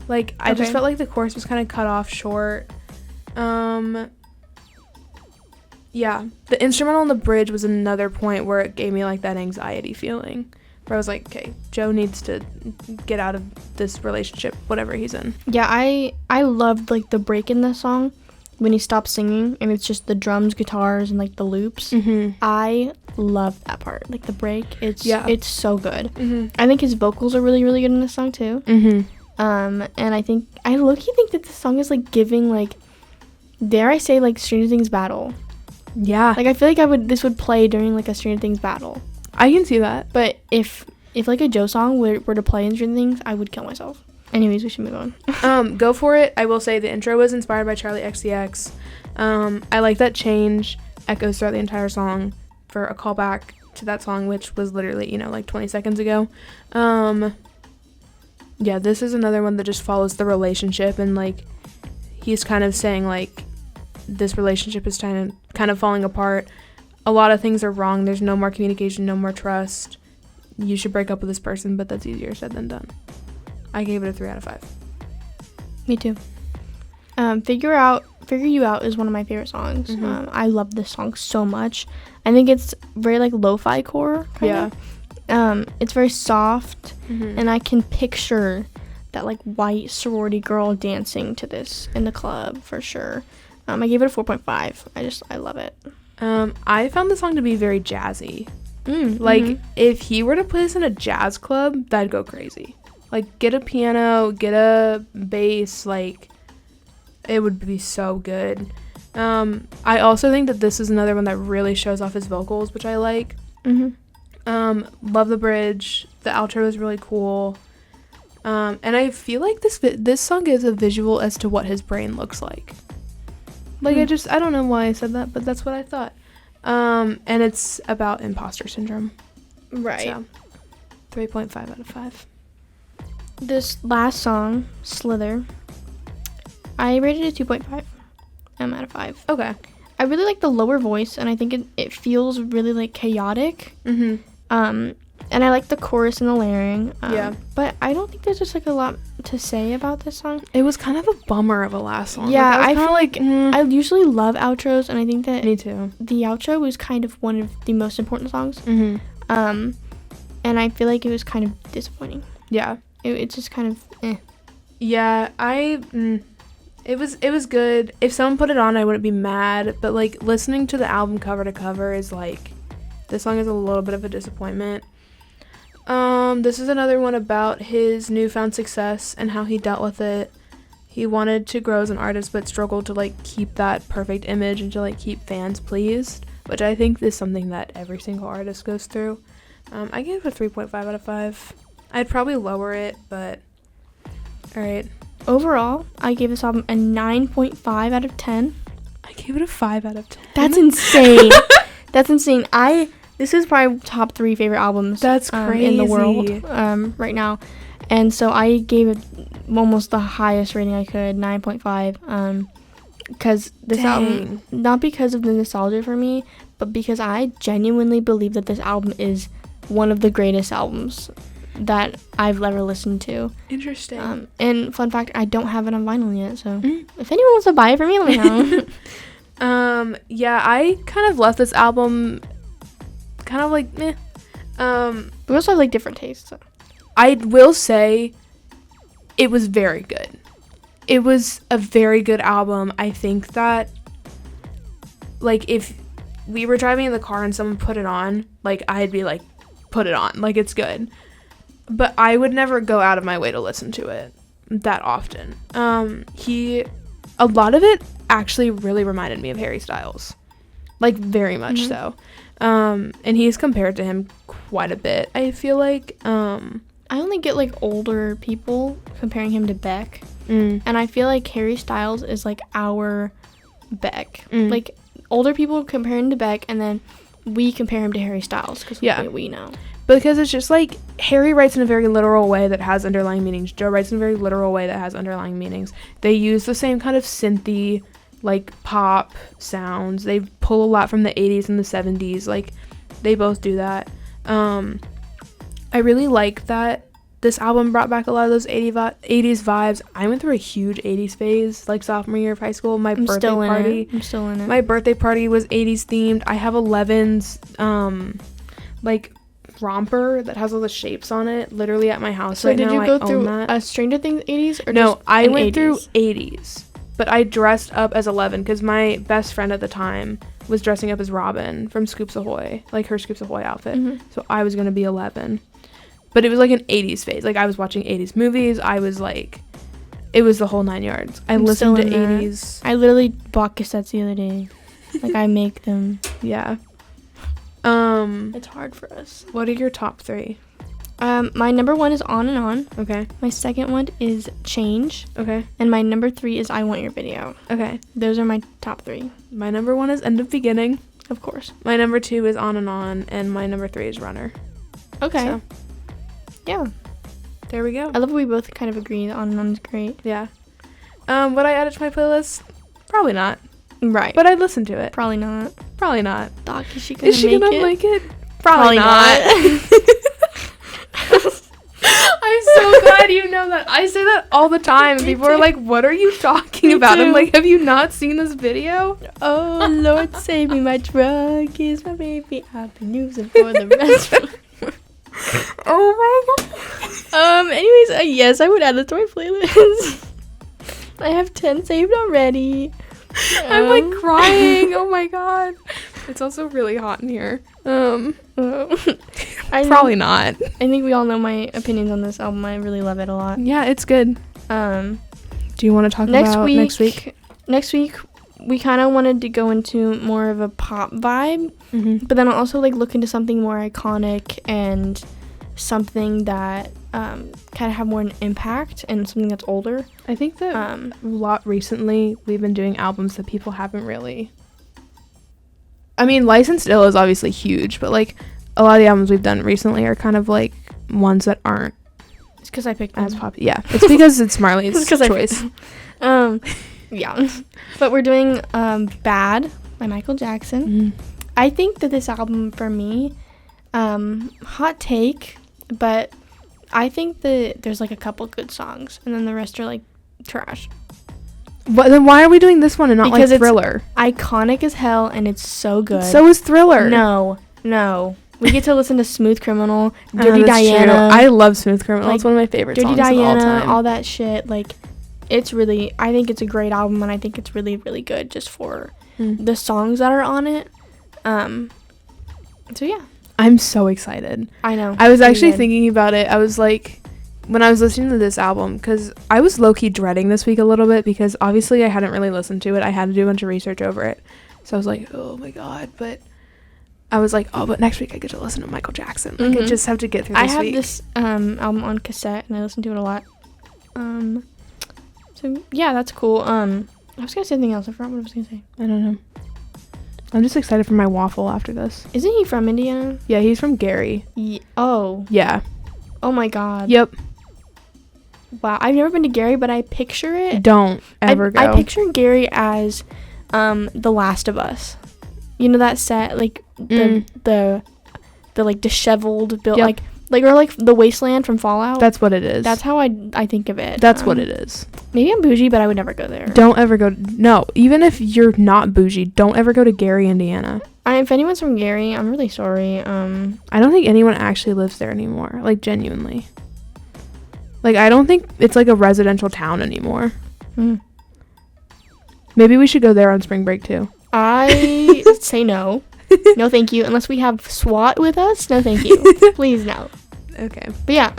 Like, I just felt like the chorus was kind of cut off short. Yeah, the instrumental on the bridge was another point where it gave me like that anxiety feeling, where I was like, okay, Joe needs to get out of this relationship, whatever he's in. Yeah, I loved like the break in the song when he stops singing and it's just the drums, guitars, and like the loops. I love that part, like the break. It's so good. I think his vocals are really, really good in this song too. And I low-key think that this song is like giving, like, dare I say, like Stranger Things battle. Yeah, like I feel like this would play during like a Stranger Things battle. I can see that. But if like a Joe song were to play in Stranger Things, I would kill myself. Anyways, we should move on. Go For It. I will say the intro was inspired by Charlie XCX. I like that change echoes throughout the entire song for a callback to that song, which was literally, like 20 seconds ago. Yeah, this is another one that just follows the relationship, and like he's kind of saying like this relationship is kind of falling apart. A lot of things are wrong. There's no more communication, no more trust. You should break up with this person, but that's easier said than done. I gave it a 3 out of 5. Me too. Figure You Out is one of my favorite songs. I love this song so much. I think it's very like lo-fi core kind of. It's very soft, and I can picture that like white sorority girl dancing to this in the club for sure. I gave it a 4.5. I love it. I found the song to be very jazzy. Like, if he were to play this in a jazz club, that'd go crazy. Like, get a piano, get a bass, like, it would be so good. I also think that this is another one that really shows off his vocals, which I like. Love the bridge. The outro is really cool. And I feel like this song gives a visual as to what his brain looks like. Like, I don't know why I said that, but that's what I thought. And it's about imposter syndrome. Right. So, 3.5 out of 5. This last song, Slither, I rated it 2.5 out of 5. Okay. I really like the lower voice, and I think it feels really, like, chaotic. And I like the chorus and the layering. But I don't think there's just, like, a lot to say about this song. It was kind of a bummer of a last song. Yeah, I feel like I usually love outros, and I think that me too. The outro was kind of one of the most important songs. And I feel like it was kind of disappointing. Yeah. It's just kind of eh. Yeah, it was good. If someone put it on, I wouldn't be mad. But, like, listening to the album cover to cover is, like, this song is a little bit of a disappointment. This is another one about his newfound success and how he dealt with it. He wanted to grow as an artist, but struggled to, like, keep that perfect image and to, like, keep fans pleased, which I think is something that every single artist goes through. I gave it a 3.5 out of 5. I'd probably lower it, but alright. Overall, I gave this album a 9.5 out of 10. I gave it a 5 out of 10. That's insane. That's insane. This is probably top 3 favorite albums. That's crazy. In the world right now. And so I gave it almost the highest rating I could, 9.5. Because this album, not because of the nostalgia for me, but because I genuinely believe that this album is one of the greatest albums that I've ever listened to. Interesting. And fun fact, I don't have it on vinyl yet, so if anyone wants to buy it for me, let me know. Yeah, I kind of left this album kind of like meh. We also have like different tastes. So. I will say it was very good. It was a very good album. I think that, like, if we were driving in the car and someone put it on, like, I'd be like, put it on, like, it's good. But I would never go out of my way to listen to it that often. A lot of it actually really reminded me of Harry Styles. Like, very much so. And he's compared to him quite a bit, I feel like. I only get like older people comparing him to Beck. Mm. And I feel like Harry Styles is like our Beck. Like older people compare him to Beck, and then we compare him to Harry Styles because we know. Because it's just like Harry writes in a very literal way that has underlying meanings. Joe writes in a very literal way that has underlying meanings. They use the same kind of synthy, like pop sounds. They pull a lot from the 80s and the 70s. Like they both do that. I really like that this album brought back a lot of those 80s vibes. I went through a huge 80s phase, like sophomore year of high school. I'm still in it. My birthday party was 80s themed. I have 11's like romper that has all the shapes on it literally at my house right now. So did you go through a Stranger Things 80s or no? Just I went 80s? Through 80s, but I dressed up as 11 because my best friend at the time was dressing up as Robin from Scoops Ahoy, like her Scoops Ahoy outfit. So I was gonna be 11. But it was like an 80s phase. Like, I was watching 80s movies. I was like, it was the whole 9 yards. I listened to 80s. I literally bought cassettes the other day. Like, I make them. Yeah. It's hard for us. What are your top 3? My number 1 is On and On. Okay. My second one is Change. Okay. And my number 3 is I Want Your Video. Okay. Those are my top 3. My number 1 is End of Beginning. Of course. My number 2 is On, and my number 3 is Runner. Okay. So. Yeah. There we go. I love we both kind of agree that On and On is great. Yeah. Would I add it to my playlist? Probably not. Right. But I'd listen to it. Probably not. Probably not. Doc, is she gonna make it? Probably not. I'm so glad you know that. I say that all the time. And people are like, what are you talking about? Too. I'm like, have you not seen this video? Oh, Lord, save me. My drug is my baby. I've been using for the rest of Oh my god. Anyways, yes, I would add it to my playlist. I have 10 saved already. I'm like crying. Oh my god. It's also really hot in here. Probably not. I think we all know my opinions on this album. I really love it a lot. Yeah, it's good. Do you want to talk next about next week? Next week, we kind of wanted to go into more of a pop vibe, but then also like look into something more iconic and something that kind of have more an impact and something that's older. I think that a lot recently we've been doing albums that people haven't really. I mean, Licensed Ill is obviously huge, but like a lot of the albums we've done recently are kind of like ones that aren't. It's because I picked them. As popular. Yeah, it's because it's Marley's choice. Yeah, but we're doing Bad by Michael Jackson. I think that this album for me, hot take, but I think that there's like a couple good songs and then the rest are like trash. But then why are we doing this one and not because like Thriller? It's iconic as hell and it's so good. So is Thriller. No. We get to listen to Smooth Criminal, Dirty Diana. True. I love Smooth Criminal. Like, it's one of my favorite Dirty songs Diana, of all time. all that shit. Like, it's really, I think it's a great album and I think it's really, really good just for the songs that are on it. So yeah. I'm so excited. I know. I was actually thinking about it. I was like, when I was listening to this album, because I was low-key dreading this week a little bit because obviously I hadn't really listened to it. I had to do a bunch of research over it. So I was like, oh my god. But I was like, oh, but next week I get to listen to Michael Jackson. Like, I just have to get through this week. I have this album on cassette and I listen to it a lot. So yeah, that's cool. I was gonna say something else. I forgot what I was gonna say. I don't know. I'm just excited for my waffle after this. Isn't he from Indiana? Yeah, he's from Gary. Oh. Yeah. Oh my god. Yep. Wow, I've never been to Gary, but I picture it. Don't ever go. I picture Gary as The Last of Us. You know that set, like the like disheveled built, yep. like or like the wasteland from Fallout. That's what it is. That's how I think of it. That's what it is. Maybe I'm bougie, but I would never go there. Don't ever go. No, even if you're not bougie, don't ever go to Gary, Indiana. If anyone's from Gary, I'm really sorry. I don't think anyone actually lives there anymore. Like, genuinely. Like, I don't think it's like a residential town anymore. Maybe we should go there on spring break too. I say no. No, thank you. Unless we have SWAT with us, no, thank you. Please, no. Okay. But yeah,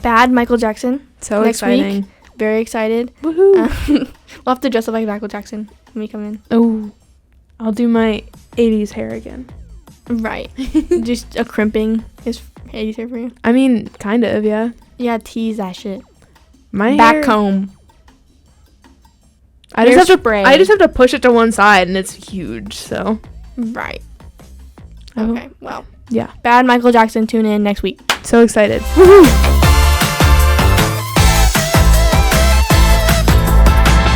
Bad Michael Jackson. So next exciting. Week. Very excited. Woohoo. We'll have to dress up like Michael Jackson when we come in. Oh, I'll do my 80s hair again. Right. Just a crimping is easier for you. I mean, kind of, yeah. Yeah, tease that shit. My Back hair, comb. I just Hairspray. have to push it to one side, and it's huge. So. Right. I hope- Okay. Well. Yeah. Bad Michael Jackson. Tune in next week. So excited. Woohoo!